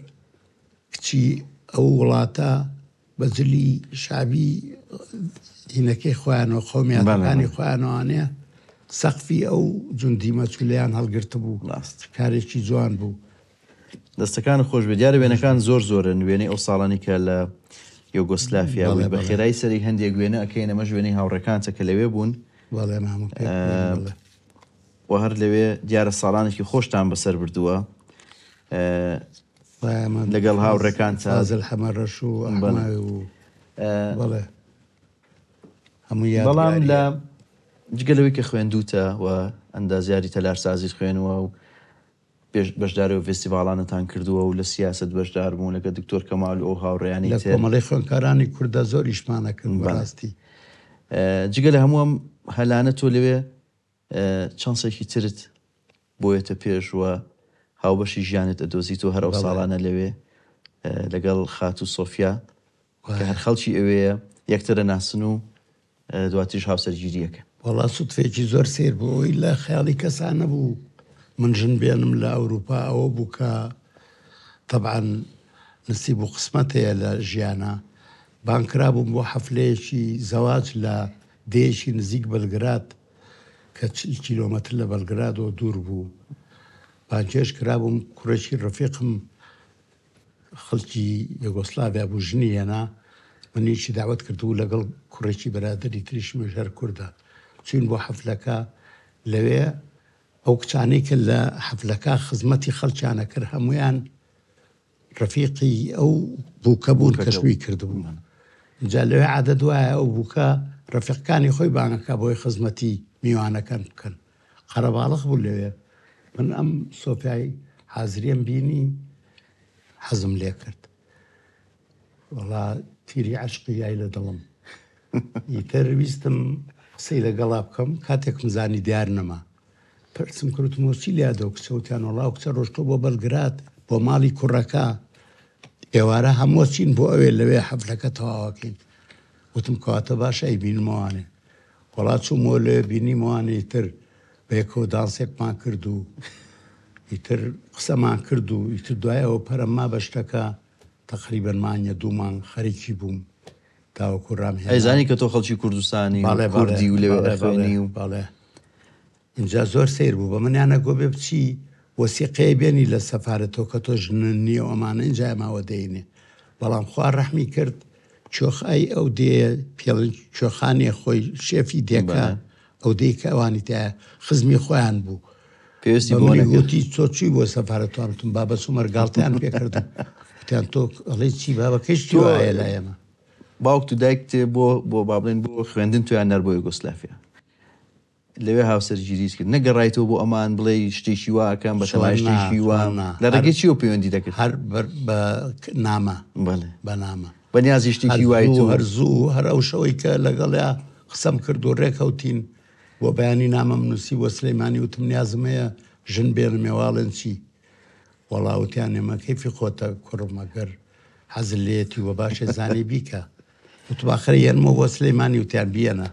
کچی ئەو وڵاتە بەجلی شابی هینەکەی خۆیانەوە خۆمیاتەکانی خۆیانەوانەیە سەقفی ئەو جوندی مەسوولیان هەڵگرتە بوو. کارێکی جوان بوو. دەستەکان خۆش بێ. دیارە وێنەکان زۆرن وێنەی ئەو ساڵانی کە لە یوگۆسلافیا بووی بە خێرای سەری هەندێک وێنە ئەکەین ئەمەش وێنەی هاوڕێکانچە کە لەوێ بوون و هەر لەوێ دیارە ساڵانێکی خۆشتان بەسەر بردووە لەگەڵ هاوڕێکان فازل حەمەڕەش و بەڵام لە جگەلەوەی کە خوێندوتە و ئەندازیاری تەلارسازی خوێنوە و بەشدارەوە فێستیڤاڵانتان کردووە و لە سیاست بەشدار بوون لەگە دکتۆر کەمال ئەو هاوڕێیانی لە کۆمەڵی خوێندکارانی کوردە زۆریشمانەکەن بەڕاستی. جگە لە هەمووم هەلانە تۆ لەوێ چانسێکی ترت بۆیەتە پێشوە هاوبەشی ژیانت ئەدۆزیت و هەر ئەو ساڵانە لەوێ لەگەڵ خات و سۆفیا کە هەر خەڵکی ئەوەیە یەکترە ناسن و دواتیش هاوسەرگیریەکە. وەڵا سوتفێکی زۆر سێر بووەوەی لە خەیاڵی کەسان نەبوو من ژن بێنم لە ئەوروپا ئەوە بوو کە طبعاً نسیب و قسمەت هەیە لە ژیانە. بانکرا بووم بۆ حەفلەیەکی زەواج لە دێشی نزیک بەلگراد کە 40 کیلۆمەتر لە بەلگرادەوە دوور بوو. بانکێش کرابووم کوڕێکی ڕەفیقم خەڵکی یوگۆسلاڤیا بوو ژنی هێنا منیشی داوت کردو لەگەڵ کوڕێکی بەرادەری تریشمە ژەر کووردە چین بۆ حەفلەکە لەوێ ئەو کچانەی کە لە حەفلەکە خزمەتی خەڵکیانە کرد هەمویان ڕەفیقی ئەو بووکە بوون کەشوی کردبوون. اینجا لەوێ عادەت وایە ئەو بووکە ڕەفیقەکانی خۆی بانگەکە بۆی خزمەتی میوانەکان بکەن. قەرەباڵغ بوو لەوێ. من ئەم سۆفیای حازریم بینی حەزم لێ کرد. وەڵا تیری عەشقی یای لە دڵم. ئیتر ویستم قسەی لەگەڵا بکەم کاتێکم زانی دیار نەما. پرسم کردوتم چی لێدەوە کچەوتیان وەڵا کچە ڕۆژتۆ بۆ بەلگراد بۆ ماڵی کوڕەکە ئێوارە هەموو چین بۆ ئەوێ لەوێ حەفلەکە تەواوەکەین. وتم کەواتە باشە ئەی بینمەوانێ. وەڵا چوومەوە لێ بینیمەوانێ ئیتر بەیەکەوە دانسێکمان کرد و ئیتر قسەمان کرد و ئیتر دوایەوە پەرەمما بە شتەکە تەقریبەن مانگە 2 مانگ خەریکی بووم تاوەکو ڕامهێنا. ئەیزانی کە تۆ خەڵکی کوردستانی کوردی و لەوێ خوێنی و باڵێ اینجا زۆر سیر بوو بە منیانە گۆ بێ بچی وەسیقەیە بێنی لە سەفارەتەوە کە تۆ ژنن نییە و ئەمانە اینجا ماوە دەینێ. بەڵام خوا ڕەحمی کرد چۆخای ئەو دێ پێڵن چۆخانی خۆی شێفی دێکە ئەو دەی کە ئەوانی تایە خزمی خۆیان بوو. پێویستی گوتی تۆچی بۆ سەفارەتوانتم بابە سومەرگاڵتیان پێکردم وتیان تۆ ئەڵێ چی بابەکەیشتی وایە لە ئێمە. باوک تو دایک بۆ با بڵێن بۆ خوێندن تویان نەر بۆ یوگۆسلاڤیا لەوێ هاوسەرگیریت کرد نەگەڕایتەوە بۆ ئەمان بڵێ شتێکی واکەم بە تەمای شتێکی وام لە ڕێگەی چی و پەیوەندی دەکرد هەر بە نامە بە نامە بەنیازی شتێکی وای تۆ هەرزوو هەر ئەو شەوەی کە لەگەڵیا قسەم کرد و ڕێکەوتین بۆ بەیانی نامەم نووسی بۆ سلەیمانی وتم نیازم هەیە ژن بێنم مێواڵێن چی وەڵاوتیان ئێمە کەیفی خۆتە کوڕمەگەر حەزت لێتی وە باشێ زانی بیکە وتباخرە یەنمە بۆ سلەیمانی وتیان بیەنە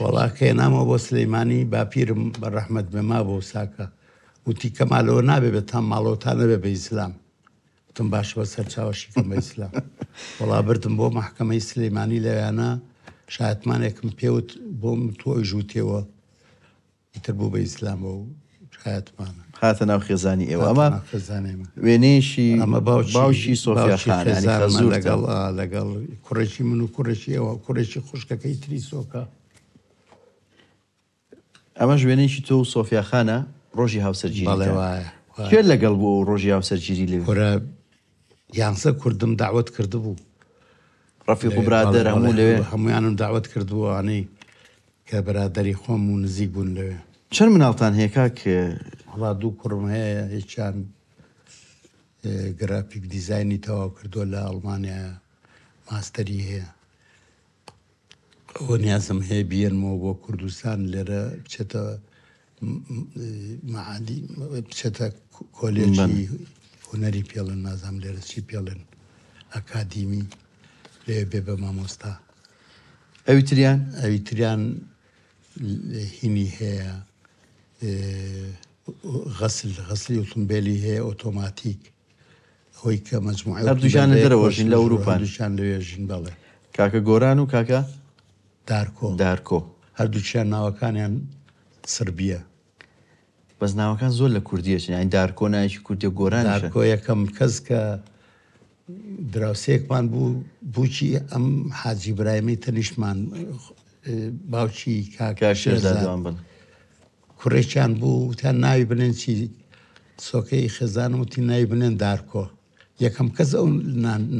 وەڵا کە هێنامەوە بۆ سلەیمانی باپیرم بە ڕەحمەت بێما بۆ ساکە وتی کەمالەوە نابێ بێت تا ماڵەوەتان نەبێ بە ئیسلام وتم باش بە سەر چاوەشیکەم بە ئیسلام وەڵا بردم بۆ مەحکەمەی سلەیمانی لەوێنە شایەتمانێکم پێوت بۆم تۆی ژووتێەوە ئیتر بوو بە ئیسلامەوە و شایەتمانە هاتە ناو خێزانی ئێوە ئەمە وێنەیەشی ئەمە باوشی سۆفیا خان لەگەڵ کوڕێکی من و کوڕێکی ئێوە کوڕێکی خوشکەکەی تری سۆکە ئەمەش وێنەیەکی تۆ و سۆفیا خانە ڕۆژی هاوسەرگیری کوێ لەگەڵ بۆ ڕۆژی هاوسەرگیری لێ کورە یانسە کوردم داوت کردبوو ڕەفیق و برادەر هەموو لەوێ هەمویانم داوت کردبووانەی کە بەرادەری خۆم و نزیک بوون لەوێ چەند مناڵتان هەیە کاک هەڵا 2 کوڕم هەیە هیچیان گرافیک دیزایانی تەواو کردووە لە ئەڵمانیا ماستەری هەیە ئەوە نیازم هەیە بیێنمەوە بۆ کوردستان لێرە بچێتە معادی بچێتە کۆلێجی هونەری پێڵن نازام لێرە چی پێڵن ئەکادیمی لێ بێ بە مامۆستا ئەوی تریان هینی هەیە غەسلی ئۆتۆمبیلی هەیە ئۆتۆماتیک ئەوەی کە مەجموعە هەردووشان لە دەرەوەژین لە ئەوروپا هەردووشان لەوێژین بەڵێ کاکە گۆران و کاکە دارکۆ هەردووچیان ناوەکانیان سربیە بەس ناوەکان زۆر لە کوردیەچن یانی دارکۆ نایکی کوردی گۆران دارکۆ یەکەم کەس کە دراوسەیەکمان بوو بووکی ئەم حاجی برایمی تەنیشمان باوکی کاکە شێرزادوان بن کوڕێکیان بوو وتیان ناوی بنێن چی سۆکەی خێزانم وتی ناوی بنێن دارکۆ یەکەم کەس ئەو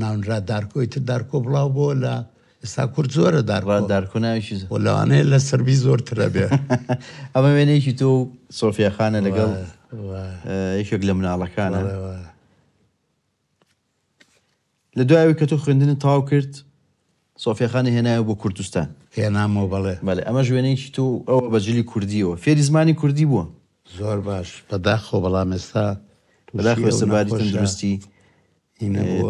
ناونرا دارکۆی تر دارکۆ بڵاو بۆ لە ئێستا کورد زۆرە دارکۆناویشی و لەوانەیە لە سەربی زۆرترە بێ. ئەمە وێنەیەکی تۆ سۆفیاخانە لەگەڵ یەکێک لە مناڵەکانە. لە دوایەوەی کە تۆ خوێندنت تەواو کرد سۆفیاخانە هێنایەوە بۆ کوردستان. هێنامەوە بەڵێ. ئەمە ژوێنەیەکی تۆ ئەوە بەجلی کوردیەوە فێری زمانی کوردی بووە. زۆر باش بەداخۆ بەڵام ئێستا بەداخۆ سەباری تەندروستی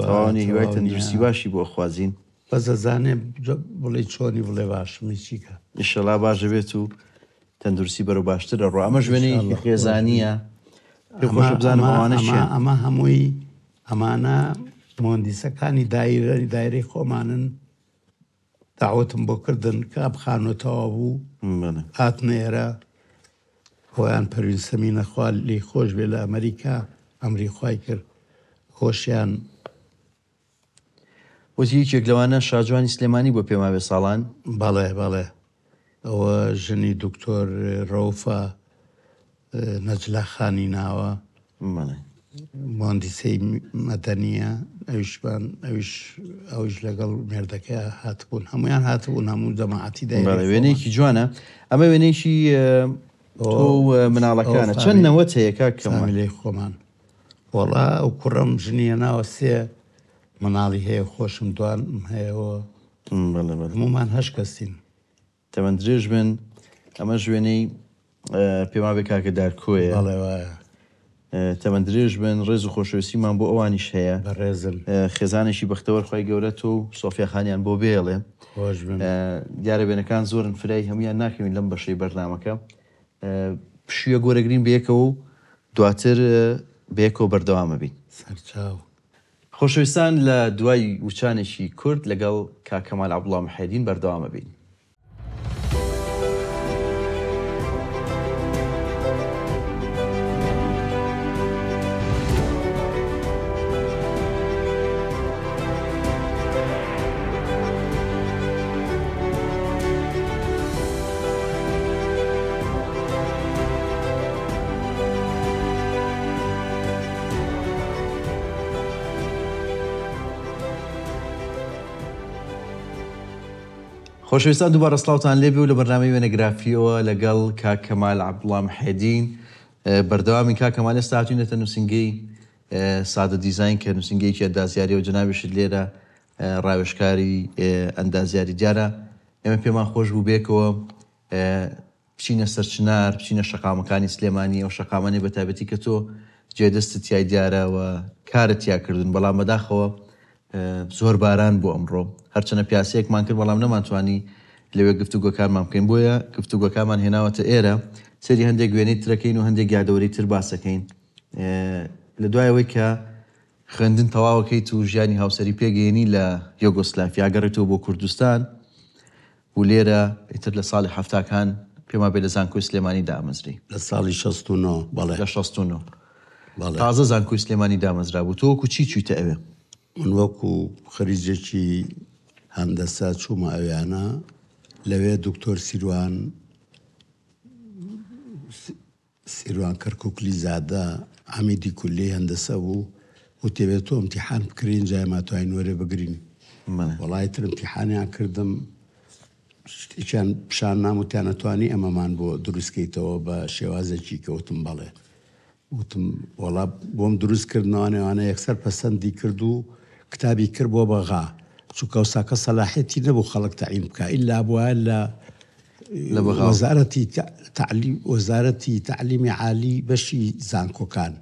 تەواوی هیوای تەندروستی باشی بۆ خوازین. بەزەزانێ بڵێ چۆنی بڵێ باشمی چیکە. ئینشەڵا باشە بێت و تەندروستی بەرەو باشترە ڕۆ. ئەمە ژوێنەیەکی خێزانیە. پێ خۆش بزانم ئەمە هەمووی ئەمانە مهندسەکانی دایرەی خۆمانن داوەتم بۆ کردن کە بخانۆتەوە بوو هاتنە ئێرە خۆیان پەروین سەمینەخوا لێی خۆش بێ لە ئەمریکا ئەمریخوای کرد خۆشیان. وەتی یەکێک لەوانە شاجوانی سلێمانی بۆ پێماوێ ساڵان. بەڵێ ئەوە ژنی دکتۆر ڕەوفە نەجلاخانی ناوە مهندسەی مەدەنیە ئەویش لەگەڵ مێردەکە هاتبوون هەمویان هاتبوون هەموو جەماعەتی وێنەیەکی جوانە. ئەمە وێنەیەکی تۆ مناڵەکانە چەند نەوەت هەیە کاکەمە لێ خۆمان وەڵا ئەو کوڕم ژنیە ناوە سێ مناڵی هەیە خۆشم دوان هەیەەوە هەمومان هەش کەسین تەمەند درێژ بن. ئەمە ژوێنەی پێما بێ کاکە دارکۆیە تەمەند درێژ بن. ڕێز و خۆشەویستیمان بۆ ئەوانیش هەیە بەڕێزم خێزانێکی بەختەوەرخوای گەورەت و سۆفیاخانیان بۆ بێڵێ دیارە بێنەکان زۆرن فرای هەمویان ناکەوین لەم بەشەی بەرنامەکە پشوویە گۆرەگرین بەیەکەوە و دواتر بەیەکەوە بەردەوامە بین. سەرچاو خۆشەویستان لە دوای وچانێکی کورد لەگەڵ کاکەمال عەبدوڵڵا موحیدین بەردەوامە بین. خۆشەویستان دووبارە سڵاوتان لێبێ و لە بەرنامەی وێنەگرافیەوە لەگەڵ کاکەمال عەبدوڵڵا موحیدین بەردەوامی کاکەمال ئێستا هاتووینەتە نووسینگەی سادە دیزاین کە نووسینگەیەکی ئەندازیاریەوە جەنابیشت لێرە ڕاوێژکاری ئەندازیاری دیارە ئێمە پێمان خۆش بوو بێکەوە بچینە سەرچنار بچینە شەقامەکانی سلێمانی ئەو شەقامانێ بە تایبەتی کە تۆ جێدەستت تیای دیارەوە کارت یاکردن بەڵام بەداخەوە زۆر باران بۆ ئەمڕۆ هەرچەنە پیاسەیەکمان کرد بەڵام نەمانتوانی لەوێ گفتوگۆکارمان بکەین بۆیە گفتوگۆکارمان هێناوەتە ئێرە سەری هەندێک وێنەی ترەکەین و هەندێک یادەوەری تر باسەکەین لە دوایەوەی کە خوێندن تەواوەکەیت و ژیانی هاوسەری پێگەێنی لە یۆگۆسلافیا گەڕێتەوە بۆ کوردستان و لێرە ئیتر لە ساڵی هەفتاکان پێما بێ لە زانکۆی سلێمانی دامەزری لە ساڵی 69 بەڵێ لە 69 تازە زانکۆی سلێمانی دامەزرا بوو تۆ وەکو چی چوویتە ئەوێ؟ من وەکو خەریجێکی هەندەسا چوومە ئەویانە لەوێ دکتۆر سیروان کەرکووکلی زادە عەمیدی کولی هەندەسە بوو و تێوێت تۆ ئیمتیحان بکرین جای ماتوانین وەرێ بگرین وەڵای تر ئیمتیحانیان کردم شتێکیان پیشان ناموتیان نەتوانی ئەمەمان بۆ دروستکەیتەوە بە شێوازێکی کەوتم بەڵێ وتم وەڵا بۆم دروستکردنەوە نێوانە یەکسەر پەسەندی کرد و کتابی کرد بۆ بەغا چونکە ئەوساکە سەلاحێتی نەبوو خەڵک تەعین بکە ئیلا بووە لە وەزارەتی تعلیمی عالی بەشی زانکۆکان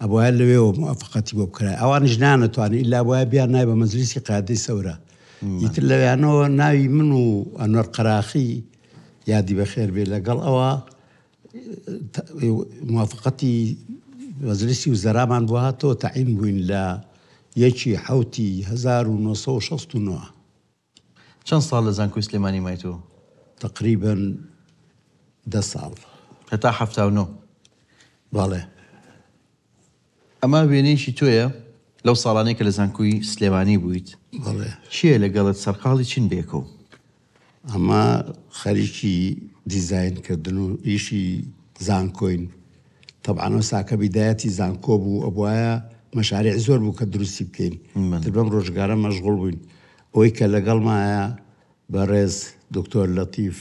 ئەبووە لەوێەوە موافقەتی بۆ بکرای ئەوانیش نانەتوانێت ئیلا بووە بیان نای بە مەجلیسی قیادەی سەورە ئیتر لەوێیانەوە ناوی من و ئەنوەر قەراخی یادی بەخێر بێ لەگەڵ ئەوە موافقەتی مەجلیسی وزەرامان بۆ هاتەوە تەعین بووین لە 1969. چەند ساڵ لە زانکۆی سلێمانی مایتەوە؟ تقریبا 10 ساڵ هەتا 79. بەڵێ ئەمە وێنەیەکی تۆیە لەو ساڵانەی کە لە زانکۆی سلێمانی بوویت بەڵێ چییە لەگەڵت سەرقاڵی چین بێکەوە؟ ئەمە خەریکی دیزاینکردن و ئیشی زانکۆین طبعاً ساکە بیدایەتی زانکۆ بوو ئەبوایە مەشارێع زۆر بوو کە دروستی بکەین بەم ڕۆژگارە مەشغوڵ بووین ئەوەی کە لەگەڵمایە بەڕێز دکتۆر لەتیف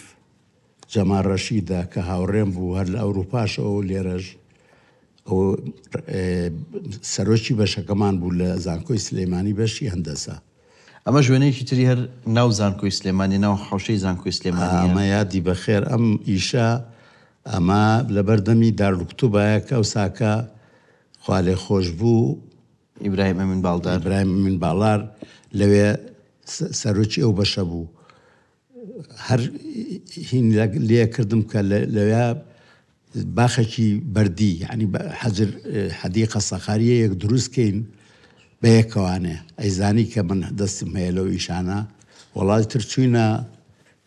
جەمال ڕەشیدە کە هاوڕێم بوو هەر لە ئەوروپاشەوە لێرەش ئەو سەرۆکی بەشەکەمان بوو لە زانکۆی سلێمانی بەشی هەندەسە. ئەمە ژوێنەیەکی تری هەر ناو زانکۆی سلێمانی ناو حوشەی زانکۆی سلێمانی. ئەمە یادی بەخێر ئەم ئیشە ئەمە لە بەردەمی دارولکوتوبایە کە ئەو ساکە خوا لێ خۆش بوو ئیبراهیم ئەمین باڵدار باڵار لەوێ سەرۆکی ئەو بەشە بوو. هەر هین لێ کردم کە لەوێ باخێکی بەردی یعنی حەجر حەدیقە سەخاریە یەک دروستکەین بە یەکەوانێ ئەیزانی کە من دەستم هەیە لەو ئیشانە وڵاتی تر چوینە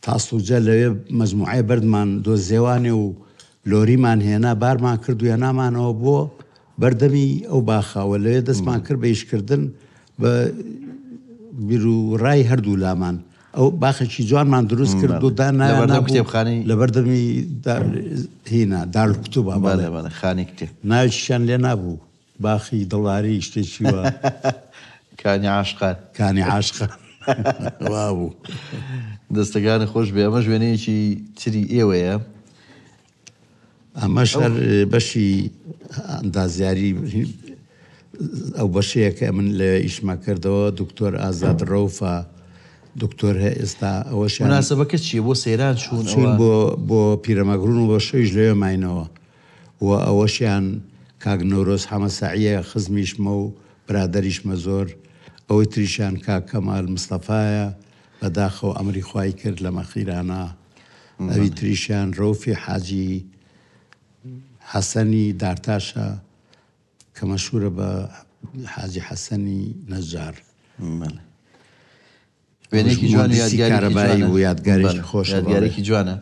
تاسوجە لەوێ مەجموعەی بەردمان دۆزێوانێ و لۆریمان هێنا بارمان کرد و هێنامانەوە بۆ بەردەمی ئەو باخەوە لەوێ دەستمان کرد بە ئیشکردن بە بیر و ڕای هەردوو لامان ئەو باخێکی جوانمان دروست کرد و کتێبخانەی لە بەردەمی هینە دارولکوتوبە خانی کتێب ناویشیان لێ نابوو باخی دڵاری شتێکی وە کانی عاشقان کانی عاشقان وا بوو. دەستەکانی خۆش بێ. ئەمە ژوێنەیەکی تری ئێوەیە. ئەمەش بەشی ئەندازیاری ئەو بەشەیەکە من لە ئیشما کردەوە دکتۆر ئازاد ڕەوفە دکتۆر ئێستا ئەوەش مناسبەکە چییە بۆ سەیران چوون بۆ پیرەمەگرون و بۆ شەویش لەوێ ماینەوە و ئەوەشیان کاک نەورۆز حەمەساعیە خزمیشمە و برادەریشمە زۆر ئەوەی تریشیان کاک کەمال مستەفایە بەداخەوە ئەمری خوای کرد لە مەخیرانە ئەوی تریشیان ڕەوفی حاجی حەسەنی دارتاشە کە مەشهورە بە حاجی حەسەنی نەجار. وێنێکی جوان یادگاری و یادگارێکی خۆش یادگارێکی جوانە.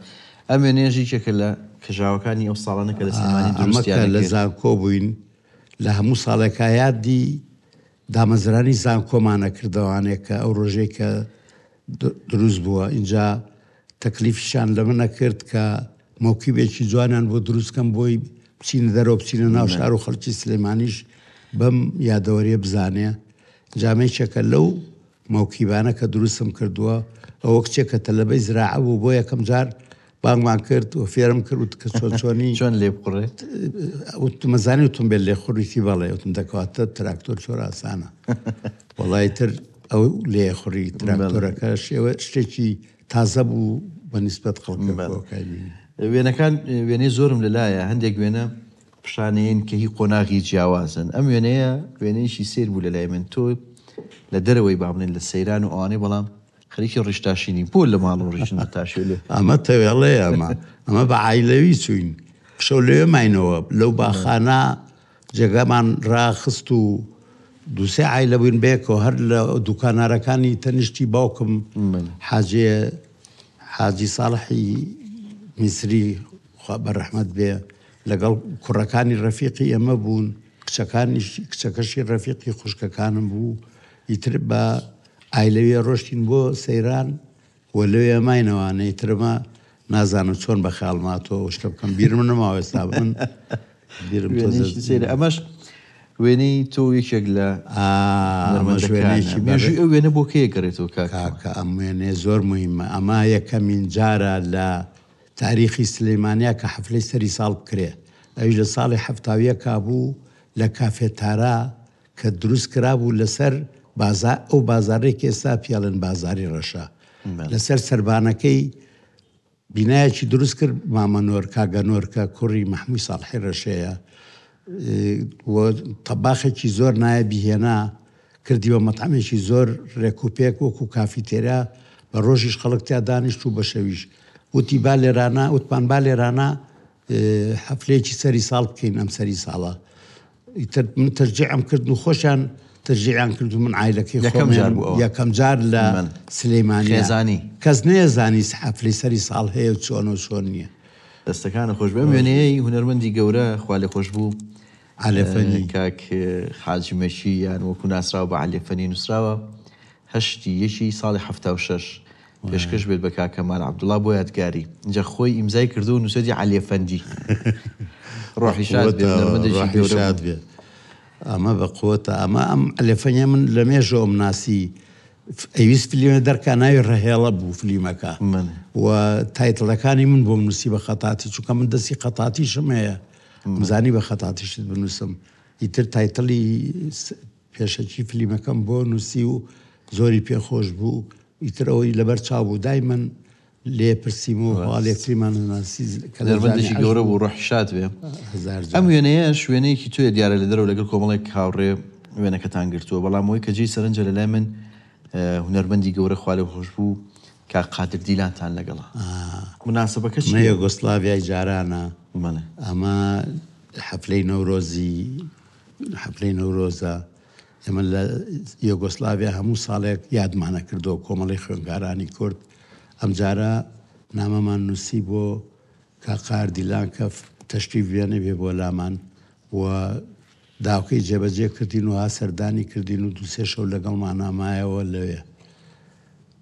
ئەم وێنێژی چێکە لە کەژاوەکانی ئەو ساڵانە کە لە سلێمانی دروستیان لە زانکۆ بووین لە هەموو ساڵێکە یادی دامەزرانی زانکۆمانە کردەوانێک کە ئەو ڕۆژێک کە دروست بووە اینجا تەکلیفیشان لە منە کرد کە مۆکیبێکی جوانیان بۆ دروستکەم بۆی بچینە دەرەوە بچینە ناو شار و خەڵکی سلێمانیش بەم یادەوەریە بزانێ. جامێکێکە لەو مۆکیبانە کە دروستم کردووە ئەوە کچێکە تەلەبەی زراعە بوو بۆ یەکەم جار بانگمان کرد و فێرم کرد کە چۆنی چۆن لێ بقڕێت مەزانی وتم بێت لێ خوڕیتی بەڵێ وتم دەکەواتە تراکتۆر چۆر ئاسانە وەڵای تر ئەو لێ خوڕی تراکتۆرەکە شێوە شتێکی تازە بوو بە نیسبەت خەڵکەکەی. وێنەکان وێنەی زۆرم لەلایە هەندێک وێنە پیشانەیەن کە هی قۆناغی جیاوازن. ئەم وێنەیە وێنەیەشی سیر بوو لەلای من تۆ لە دەرەوەی بابنێن لە سەیران و ئەوانەی بەڵام خەریکی ڕیشتاشینی بۆ لە ماڵ و ڕیشن تاشێ لێ ئەمە تەوێڵەیە ئەمە بە عایلەوی چوین شەو لێ ماینەوە لەو باخانە جێگەمان ڕاخست و دووسێ عایلە بووین بێکەوە هەر لە دوکانارەکانی تەنیشتی باوکم حاجی ساڵحی میسری بەڕەحمەت بێ لەگەڵ کوڕەکانی ڕەفیقی ئەمە بوون کچەکەشی ڕەفیقی خوشکەکانم بوو ئیتر بە ئایلەوێ ڕۆشتین بۆ سەیران و لەوێ ماینەوانەی ترمە نازانم چۆن بە خاڵماتەوە شتە بکەم بیرم نەماوە ئێستا من بیرم ئەمەش وێنەی تۆ یەکێک لە مێژوی ئەو وێنە بۆ کێ گەڕێتەوە کاکە ئەم وێنێ زۆر مهمە. ئەمە یەکەمین جارە لە تاریخی سلێمانیا کە حەفلەی سەری ساڵ بکرێ ئەویش لە ساڵی هەفتاویە کابوو لە کافێتارا کە دروست کرابوو لەسەر ئەو بازارێک ئێستا پیاڵن بازاری ڕەشە لەسەر سەربانەکەی بینایەکی دروست کرد مامەنۆر کاگەنۆرکە کوڕی مەحمووی ساڵحی ڕەشەیە تەباخێکی زۆر نایە بیهێنا کردی بە مەتعمێکی زۆر ڕێکوپێک وەکو کافیتێریا بە ڕۆژیش خەڵک تیا دانیشت و بە شەویش وتی با لێرانە وتپان با لێرانە حەفلەیەکی سەری ساڵ بکەین ئەم سەری ساڵە من تەرجیعم کرد و خۆشیان تەرجیعیان کرد و من عایلەکەی یەکەم جار لە سلێمانی کەس نەیەزانی حەفلەی سەری ساڵ هەیە و چۆن و چۆن نییە. دەستەکانە خۆش بێ وێنەیەی هونەرمەندی گەورە خوا لێ خۆش بوو عەلێفەنی کاک حاجی مەشی یان وەکو ناسراوە بە عەلێفەنی نووسراوە هەشتی یەکی ساڵی 76 پێشکەش بێت بە کاک کەمال عەبدوڵڵا بۆ یادگاری اینجا خۆی ئیمزای کردو و نووسەدی عەلێفەنجی ڕۆحی شاد بێت ئەمە بە قووەتە ئەمە ئەم عەلێفەنیە من لە مێژەوە ناسی ئەویست فلیمە دەرکا ناوی ڕەهێڵە بوو فلیمەکە و تایتڵەکانی من بۆ نووسی بە خەتاتی چونکە من دەستی خەتاتیشم هەیە مزانی بە خەتاتیشت بنووسم ئیتر تایتڵی پێشەکی فلیمەکەم بۆ نووسی و زۆری پێخۆش بوو ئیتر ئەوەی لەبەر چاو بوو دای من لێ پرسییم و هەواڵێ فلیمانەناسی دەربەندێکی گەورە بوو ڕۆحشات بێ ئەم وێنەیە شوێنەیەکی توێ دیارە لە دەرەوە لەگەڵ کۆمەڵێک هاوڕێ وێنەکەتان گرتووە بەڵام ئەوەی کە جێی سەرنجە لە لای من هونەرمەندی گەورە خوا لێ خۆش بوو کا قادر دیلانتان لەگەڵا مناسبەکە چیە؟ یوگۆسلاڤیای جارانە ئەمە حەفلەی نەورۆزە ئێمە لە یوگۆسلاڤیا هەموو ساڵێک یادمانە کردەوە کۆمەڵی خوێندکارانی کورد ئەم جارە نامەمان نووسی بۆ کاقار دیلان کە تەشریف بێنێ بێ بۆ لامان و داوکەی جێبەجێ کردین و ها سەردانی کردین و دوو سێ شەو لەگەڵمان نامایەوە لەوێ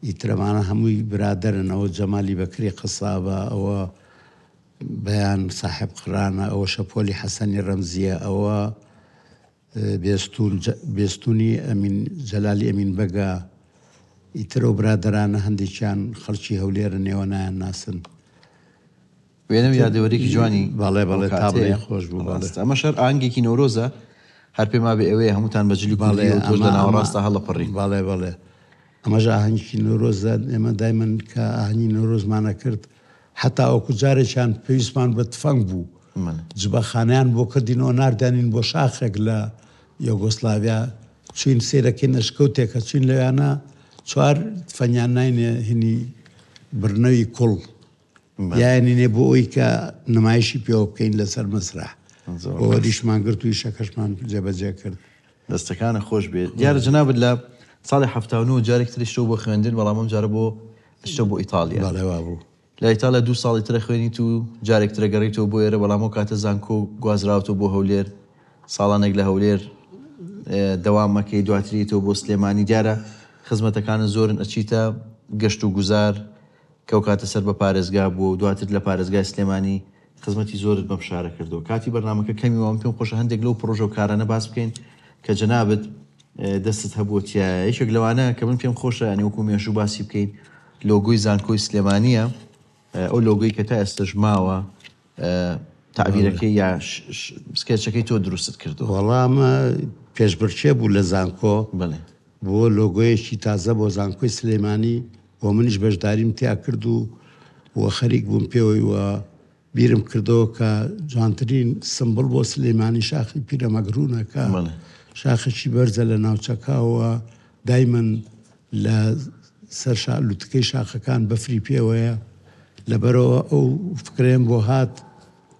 ئیترەمانە هەمووی برادەرن ئەوە جەمالی بەکری قسابە ئەوە بەیان ساحب قڕانە ئەوە شەپۆلی حەسەنی ڕەمزیە ئەوە بێستونی ئەمین جەلالی ئەمین بەگا ئیترە و برادەرانە هەندێکیان خەڵکی هەولێرە نێوە نایان ناسن وێنە یادەوەرێکی جوانی بەڵێ تابڵی خۆش بوو ئەمە شەر ئاهەنگێکی نەورۆزە هەر پێما بێ ئەوەیە هەمووتان بەجلی باڵێ تۆش لە ناوەڕاستە هەڵەپەڕین باڵێ ئەمەژە ئاهەنگێکی نەورۆزە ئێمە دایمەن کە ئاهەنگی نەورۆزمانە کرد حتا ئەوکو جارێکیان پێویستمان بە تفەنگ بوو جبەخانیان بۆ کردینەوە ناردانین بۆ شاخێک لە یوگۆسلاڤیا چوین سێرەکەی نەشکەوتێکە چوین لەوانە چوار تفەنیان ناینێ هینی برنەوی کوڵ یانینێ بۆ ئەوی کە نمایشی پێوە بکەین لەسەر مەسرح بۆ دیشمان گرت و ئیشەکەشمان جێبەجێ کرد دەستەکانە خۆش بێت دیارە جەنابەت لە ساڵی 79 جارێک تری شتەوە بۆ خوێندن بەڵام ئەم جارە بۆ شتە بۆ ئیتالیا بوو لە ئیتالیا 2 ساڵی ترە خوێنیت و جارێک ترە گەڕیتەوە بۆ ئێرە بەڵام ئەو کاتە زانکۆ گوازراوتەوە بۆ هەولێر ساڵانێک لە هەولێر دەوامەکەی دواتریتەوە بۆ سلێمانی دیارە خزمەتەکانە زۆرن ئەچیتە گەشت و گوزار کەو کاتە سەر بە پارێزگا بوو دواتر لە پارێزگای سلێمانی خزمەتی زۆرت بەم شارە کردەوە کاتی بەرنامەکە کەمی وام پێم خۆشە هەندێک لەو پرۆژە و کارانە باس بکەین کە جەنابەت دەستت هەبووە تیا یەکێک لەوانە کە من پێم خۆشە ینی وەکو مێژوو باسی بکەین لۆگۆی زانکۆی سلێمانیە ئەو لۆگۆی کە تا ئێستش ماوە تعبیرەکەی یا سکێچەکەی تۆ دروستت کردو وەڵامە پێشبڕکێ بوو لە زانکۆ بۆ لۆگۆیەکی تازە بۆ زانکۆی سلێمانی بۆ منیش بەشداریم تیا کرد و خەریک بووم پێوەی وە بیرم کردەوە کە جوانترین سمبڵ بۆ سلێمانی شاخی پیرەمەگرونەکە شاخێکی بەرزە لە ناوچەکەوە دایمەن لە سەر لوتکەی شاخەکان بەفری پێوەیە لەبەرەوە ئەو فکرێن بۆ هات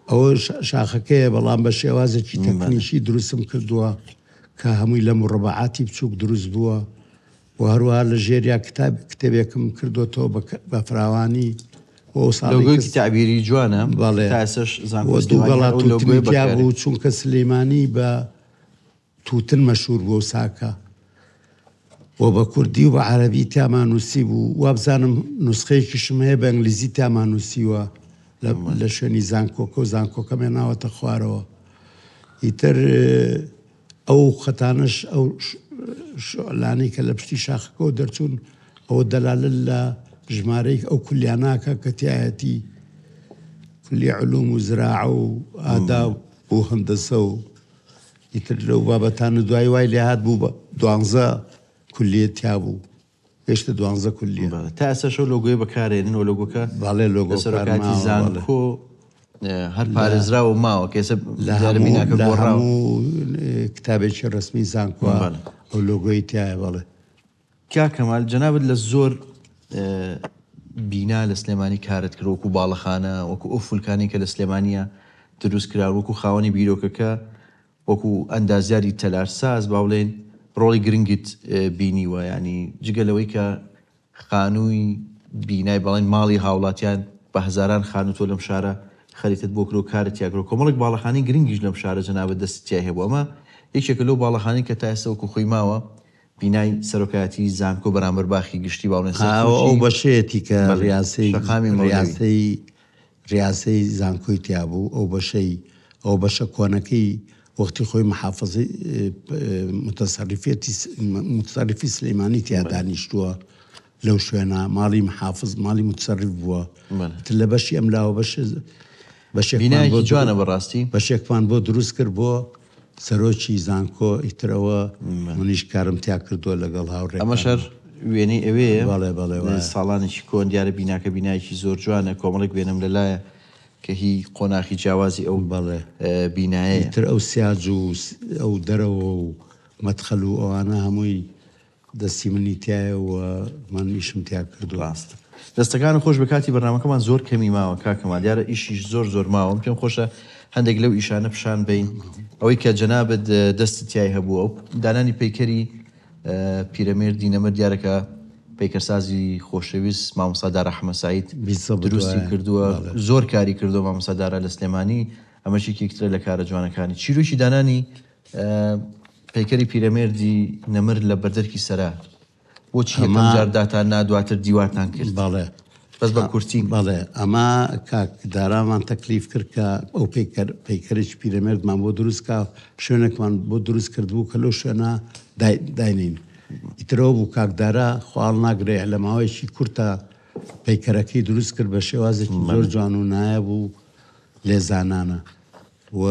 ئەوە شاخەکەیە بەڵام بە شێوازێکی تەکنیشی دروستم کردووە کە هەمووی لە مڕبعاتی بچووک دروست بووە و هەروەها لە ژێریا کتێبێکم کردوەوە بە فراوانی لۆگۆیەکی تعبیری جوانە دووگەڵاتیا بوو چونکە سلێمانی بە توتن مەشهور بۆ ساکە و بە کوردی و بە عەرەبی تامان نووسی بوو وابزانم نوسخەیەکیشم هەیە بە ئەنگلیزی تامان نووسیوە لە شوێنی زانکۆکە و زانکۆکەمێ ناوەتە خوارەوە ئیتر ئەو خەتانش ئەو شعلانەی کە لە پشتی شاخەکەەوە دەرچوون ئەوە دەلالە لە ژمارەی ئەو کولیاناکە کە تایەتی کولی علوم و زراعە و ئاداب و هەندەسە و ئیتر لەو بابەتانە دوای وای لێ هات بوو بە 12 کولیە تیا بوو گەشتە 12 کولیە تا ئێستاش لۆگۆی بەکارێنن و لۆگۆکە باڵێ لۆگۆ سەرۆکاتی زانکۆ هەر پارێزراوە ماوە کەسە لە هەموو کتابێکی ڕسمی زانکۆ ئەو لۆگۆی تایە بەڵێ کا کەمال جەنابەت لە زۆر بینا لە سلێمانی کارت کرد وەکو باڵەخانە وەکو ئەو فولکانی کە لە سلێمانیە دروست کرا وەکو خاوەنی بیرۆکەکە وەکو ئەندازیاری تەلارساز باوڵێن ڕۆڵی گرنگیت بینیوە ینی جگەلەوەی کە خانووی بینای بەڵێن ماڵی هاوڵاتیان بە هەزاران خان و تۆ لەم شارە خەریتت بۆ کرۆ کارت یاگرۆ کۆمەڵێک باڵەخانی گرنگیش لەم شارە جەنابەت دەستیا هەبوو ئەمە یەکێکە لەو باڵەخانی کە تا ئێستا وەکو خۆی ماوە بینای سەرۆکایەتی زانکۆ بەرامبەر باخی گشتی باڵێن ئەو بەشەیەتی کە ڕیاسەی زانکۆی تیا بوو ئەو بەشەی ئەو بەشە کۆنەکەی وەختی خۆی محافظی متصرفی سلەیمانی تیا دانیشتووە لەو شوێنە ماڵی محافظ ماڵی متصرف بووە لە بەشی ئەملاوە بینایەکی جوانە بەڕاستی بەشێکمان بۆ دروست کرد بۆ سەرۆکی زانکۆ ئیترەوە منیش کارم تیا کردووە لەگەڵ هاوڕێ ئەمەشەر وێنەی ئەوەیە بەڵێ ساڵانێکی کۆن دیارە بیناکە بینایەکی زۆر جوانە کۆمەڵێک وێنم لەلایە کە هی قۆناخی جیاوازی ئەو بەڵێ بینایە تر ئەو سیاج و ئەو دەرەوە و مەدخەل و ئەوانە هەمووی دەستی منی تایە و من ئیشم تیا کردو ڕاستە دەستەکان خۆش بە کاتی بەرنامەکەمان زۆر کەمی ماوە کاکەمان دیارە ئیشیش زۆر ماوەم پێم خۆشە هەندێک لەو ئیشانە پیشان بین ئەوەی کە جەنابەت دەستی تیای هەبووە ئەو دانانی پەیکەری پیرەمێردی نەمەر دیارەکە پەیکەرسازی خۆشەویست مامۆستا دارا حەمەد سەعید دروستی کردووە زۆر کاری کردووە مامۆستا دارا لە سلێمانی ئەمەشی یەکترە لە کارە جوانەکانی چیرۆکی دانانی پەیکەری پیرەمێردی نەمر لە بەردەرکی سەرا بۆچی یەکەم جار داتان نادواتر دیوارتان کرد بەڵێ بەس بە کورتی بەڵێ ئەمە کاک دارامان تەکلیف کرد کە ئەو پەیکەرێکی پیرەمێردمان بۆ دروستکە شوێنێکمان بۆ دروست کردبوو کە لەو شوێنە داینین ئیترەوە بوو کاکدارا خواڵ ناگرێ لە ماوەیەکی کورتە پەیکەرەکەی دروست کرد بە شێوازێکی زۆر جوان و نایە بوو لێزانانە و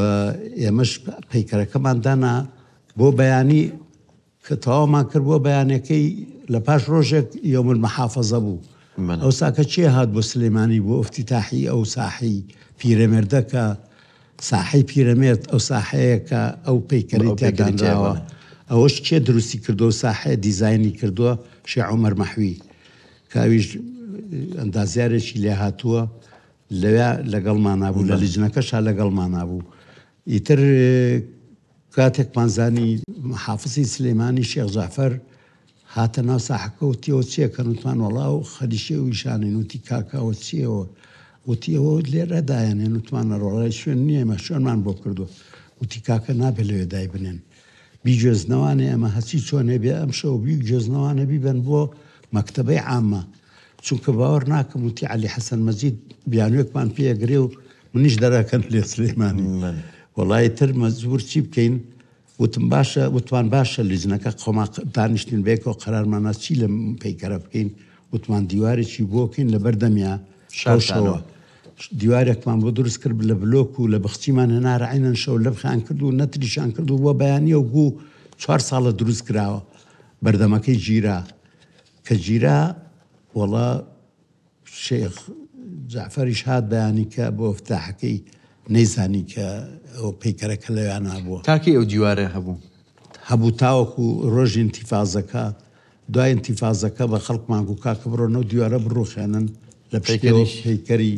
ئێمەش پەیکەرەکەمان دانا بۆ بەیانی کە تەواومان کرد بۆ بەیانەکەی لە پاش ڕۆژێک یۆم المەحافەزە بوو ئەو ساکە چێ هات بۆ سلێمانی بۆ ئەفتیتاحی ئەو ساحی پیرەمێردەکە ساحەی پیرەمێرد ئەو ساحەیەکە ئەو پەیکەری تێدانراوە ئەوەش کێ دروستی کردو و ساحەیە دیزایانی کردووە شێخ عومەر مەحوی کاویش ئەندازیارێکی لێ هاتووە لەوێ لەگەڵمان نابوو لە لیژنەکەشا لەگەڵمان نابوو ئیتر کاتێکمان زانی محافظی سلێمانی شێخ جەعفەر هاتە ناو ساحەکە وتیەوە چیەکەن وتمان وەڵاو خەریشێ و ئیشانین وتی کاکاوە چیەوە وتی ئەوە لێرەدایەنێن وتمانە ڕۆڵای شوێن نییە ئێمە شوێنمان بۆ کردو وتی کاکە نابێت لەوێ دای بنێن بیگوێزنەوانێ ئەمە هەچی چۆنێ بێ ئەم شەو بیگوێزنەوانە بیبن بۆ مەکتەبەی عامە چونکە باوەڕ ناکەم وتی عەلی حەسەن مەجید بیانوێکمان پێگرێ و منیش دەراکەن لێ سلێمانی وەڵای تر مەجبور چی بکەین وتم باشە وتوان باشە لیژنەکە خۆما دانیشتین بێکەوە قەرارمانە چی لە پەیکەرە بکەین وتمان دیوارێکی بۆکەین لە بەردەمیا شەوشەوە دیوارێکمان بۆ دروست کرد لە بلۆک و لە بەخچیمان هەنارە عینەن شەو لەبخیان کرد و نەتریشان کرد و بۆ بەیانیە و بوو 4 ساڵە دروست کراوە بەردەمەکەی گیرا کە گیرا وەڵا شێخ جەعفەریش هات بەیانی کە بۆ ئەفتاحەکەی نەیزانی کە ئەو پەیکەرەکە لەوێیان هەبووە تاکەی ئەو دیوارە هەبوو تاوەکو ڕۆژی ئینتیفازەکە دوای ئینتیفازەکە بە خەڵکمان گوو کاکە بڕۆنەوە دیوارە بڕوخێنن لە پەیکەری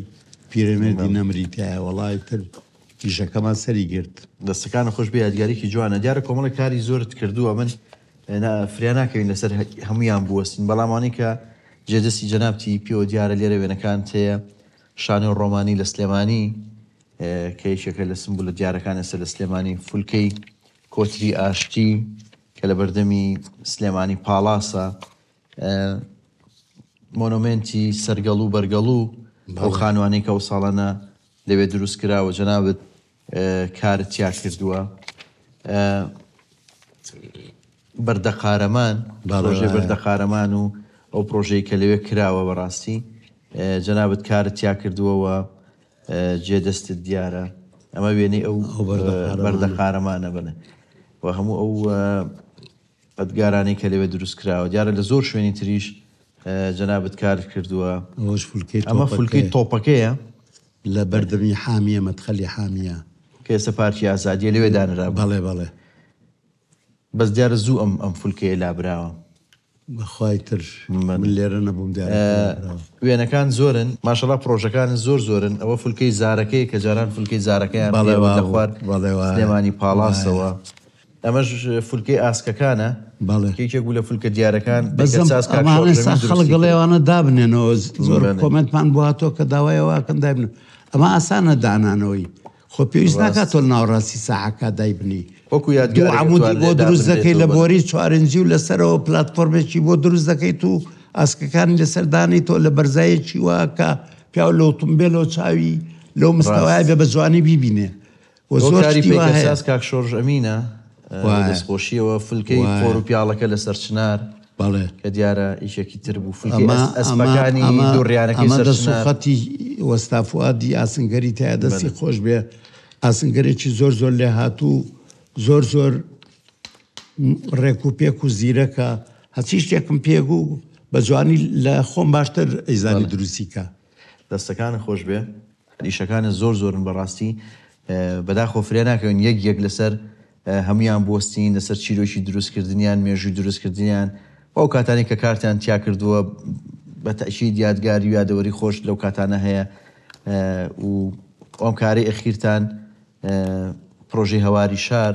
پیرەمێردی نەمریتایە وەڵای تر کیژەکەمان سەری گرت دەستەکانە خۆش بێ یادگاریکی جوانە دیارە کۆمەڵی کاری زۆرت کردووە من فریا ناکەوین لەسەر هەمویان بوەستین بەڵامانی کە جێدەستی جەنابتی پیۆ دیارە لێرە وێنەکان تەیە شانۆ ڕۆمانی لە سلێمانی کە یەکێکە لە سمبولە دیارەکان ئێستا لە سلێمانی فولکەی کۆتری ئاشتی کە لە بەردەمی سلێمانی پاڵاسە مۆنۆمنتی سەرگەڵ و بەرگەڵ و ئەو خانوانەی کە ئەو ساڵانە لەوێ دروست کراوە جەنابەت کارت تیا کردووە بەردە قارەمان پرۆژەی بەردە قارەمان و ئەو پرۆژەی کە لەوێ کراوە بەڕاستی جەنابەت کارت تیا کردووەوە جێدەستت دیارە ئەمە وێنەی ئەو بەردە قارەمانە بنە و هەموو ئەو بەدگارانەی کە لەوێ دروست کراوە دیارە لە زۆر شوێنی تریش جەنابەت کار کردووە ئەمە فولکەی تۆپەکەیە لە بەردەمی حامیە مەدخەلی حامیە کە ئێستا پارکی ئازادیە لەوێ دانرا بەڵێ بەڵێ بەس دیارە زوو ئەم فولکەیە لابراوە بەخوای تر من لێرە نەبووم وێنەکان زۆرن ماشەڵڵا پرۆژەکان زۆرن ئەوە فولکەی زارەکەی کە جاران فولکەی زارەکەیان لە خوارد سلێمانی پاڵاسەوە ئەمەش فولکەی ئاسکەکانە کێکێک بوو لە فولکە دیارەکان خەڵگەڵێوانە دابنێنەوە زۆر کۆمنتمان بۆ هاتۆ کە داوایەوەکەن دابن ئەمە ئاسانە دانانەوەی خۆ پێویست ناکات تۆ ناوەڕاستی ساحەکە دایبنی عمودی بۆ دروست دەکەی لە بۆری چوارنجی و لەسەرەوە پلاتفۆرمێکی بۆ دروست دەکەیت و ئاسکەکانی لەسەردانی تۆ لە بەرزایەکی واکە پیا لە ئۆتۆمبیلەوە چاوی لەو مستەوای بێ بە جوانی بیبینێ و زۆر کاری شتی وا هەیە. پێکەساس کاک شۆڕژ ئەمینە دەستخۆشیەوە فولکەی خۆر و پیاڵەکە لەسەر چنار بەڵێ کە دیارە ئیشێکی تر بوو فولکەی ئەسپەکانی دووڕیانەکەی سەر چنار دەسوخەتی وەستافوادی ئاسنگەری تایە دەستی خۆش بێ ئاسنگەرێکی زۆر زۆر لێ هاتوو زۆر زۆر ڕێک و پێک و زیرەکە هەچی شتێکم پێگوو بە جوانی لە خۆم باشتر ئەیزانی دروستیکە دەستەکانە خۆش بێ ئیشەکانە زۆر زۆرن بەڕاستی بەداخۆ فرێ ناکەون یەک لەسەر هەمویان بۆستین لەسەر چیرۆکی دروستکردنیان مێژووی دروستکردنیان ئەو کاتانی کە کارتیان تیا کردووە بە تەشید یادگاری و یادەوەری خۆش لەو کاتانە هەیە و ئەم کارەی ئەخیرتان پرۆژەی هەواری شار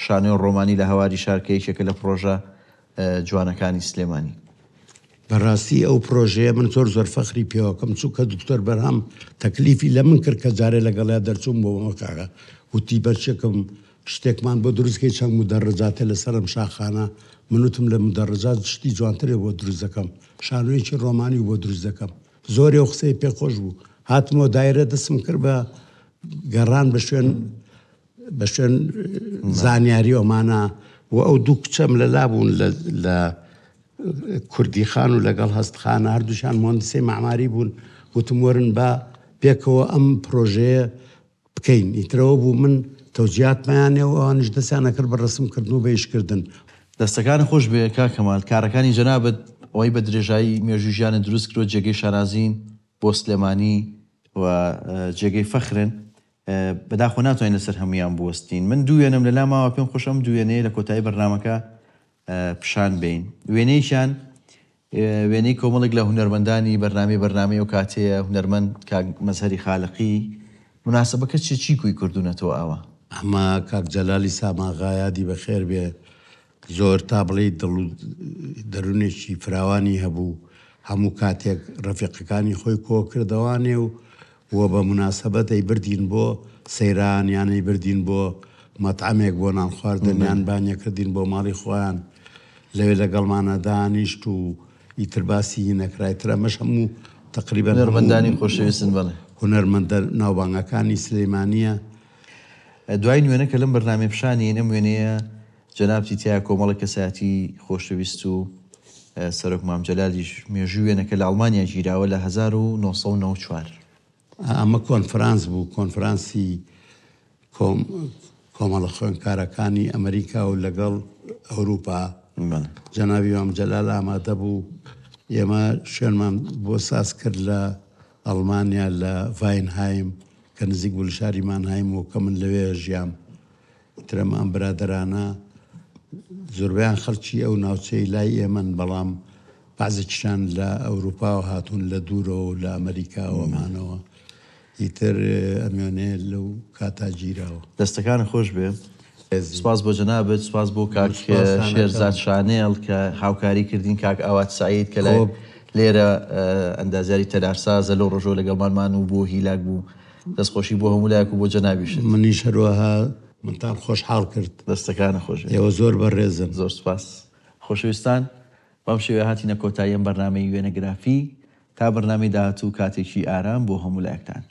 شانۆی ڕۆمانی لە هەواری شار کە یەکێکە لە پرۆژە جوانەکانی سلێمانی. بەڕاستی ئەو پرۆژەیە من زۆر فەخری پێوەکەم چووکە دکتۆر بەرهەم تەکلیفی لە من کرد کە جارێ لەگەڵیا دەرچووم بۆ مەکاغا وتی بەرچێکم شتێکمان بۆ دروستکەی چەند مدەڕەجاتێ لەسەرم شاخانە منوتم لە مدەڕەجات شتی جوانترێ بۆ دروست دەکەم شانۆیەکی ڕۆمانی بۆ دروست دەکەم زۆرێ و قسەی پێخۆش بوو هاتمەوە دایرە دەستم کرد بە گەڕان بە شوێن زانیاری ئەمانە و ئەو دوو کچەم لەلا بوون لە کوردی خان و لەگەڵ هەستخانە هەردووشان مهندسی معماری بوون وتم وەرن بە پێکەوە ئەم پرۆژەیە بکەین ئیترەوە بوو من تەوجیهاتمەیانێ و ئەوانش دەستیان نەکرد بە ڕسمکردن و بە ئیشکردن. دەستەکانی خۆش بێ کاک کەمال کارەکانی جەنابەت ئەوەی بە درێژایی مێژووی ژیانە دروست کرۆ جێگەی شارازین بۆ سلێمانی و جێگەی فەخرن بەداخۆ ناتوانین لەسەر هەمویان بوەستین. من دووێنم لەلا ماوە پێم خۆشەم دووێنەیە لە کۆتایی بەرنامەکە پیشان بین. وێنەیەکیان وێنەی کۆمەڵێک لە هونەرمەندانی بەرنامەی و کاتەیە هونەرمەند کاک مەزهەری خالقی مناسبەکە چی کوی کردوونەتەوە ئەوە ئەمە کاک جەلالی ساماغایادی بەخێر بێ زۆر تا بڵێ دڵ و دەروونێکی فراوانی هەبوو هەموو کاتێک ڕەفیقەکانی خۆی کۆ کردەوانێ و بە مناسبەتی بردین بۆ سەیران یانەی بردین بۆ مەتعەمێک بۆ نان خواردنیان بانیەکردین بۆ ماڵی خۆیان لەوێ لەگەڵمانە دانیشت و ئیترباسی نەکرایترە مەش هەموو تقریبا هونەرمەندانی خۆشەویستن بڵێ هونەرمەندە ناوبانگەکانی سلێمانیە. دوای نوێنە کە لەم بەرنامەی پیشانی ئەم وێنەیە جەنابی تیا کۆمەڵە کەسایەتی خۆشەویست و سەرۆک مام جەلالیش مێژووی وێنەکە لە ئەڵمانیا گیراوە لە 1994 ئەمە کۆنفرانس بوو کۆنفرانسی کۆمەڵە خوێندکارەکانی ئەمریکا و لەگەڵ ئەوروپا جەنابی مام جەلال ئامادە بوو ئێمە شوێنمان بۆ ساز کرد لە ئەڵمانیا لە ڤاینهایم کە نزیک بوو لە شاری مانهایم و کە من لەوێ ژیام ترەم ئەم برادرانە زۆربیان خەڵکی ئەو ناوچەی لای ئێمەن بەڵام بەعزێکیشان لە ئەوروپا و هاتوون لە دوورەوە و لە ئەمریکا وەمانەوە ئیتر ئەمێنێ لەو کاتا گیراوە. دەستەکان خۆش بێ سپاس بۆ جەنابەت سپاس بۆ کاک شێرزاد شانێڵ کە هاوکاری کردین کاک ئاوات سعید کە لێرە ئەندازیاری تەلارسازە لەو ڕۆژۆ لەگەڵمانمان و بۆ هیلاک بوو دەستخۆشی بۆ هەموو لایەک و بۆ جەنابیش منیش هەروەها منتان خۆشحاڵ کرد. دەستەکانە خۆش ئێوە زۆر بەڕێزن. زۆر سپاس خۆشەویستان بەم شێوەیە هاتینە کۆتاییەم بەرنامەی وێنەگرافی تا بەرنامەی داهاتوو کاتێکی ئارام بۆ هەموو لایەکتان.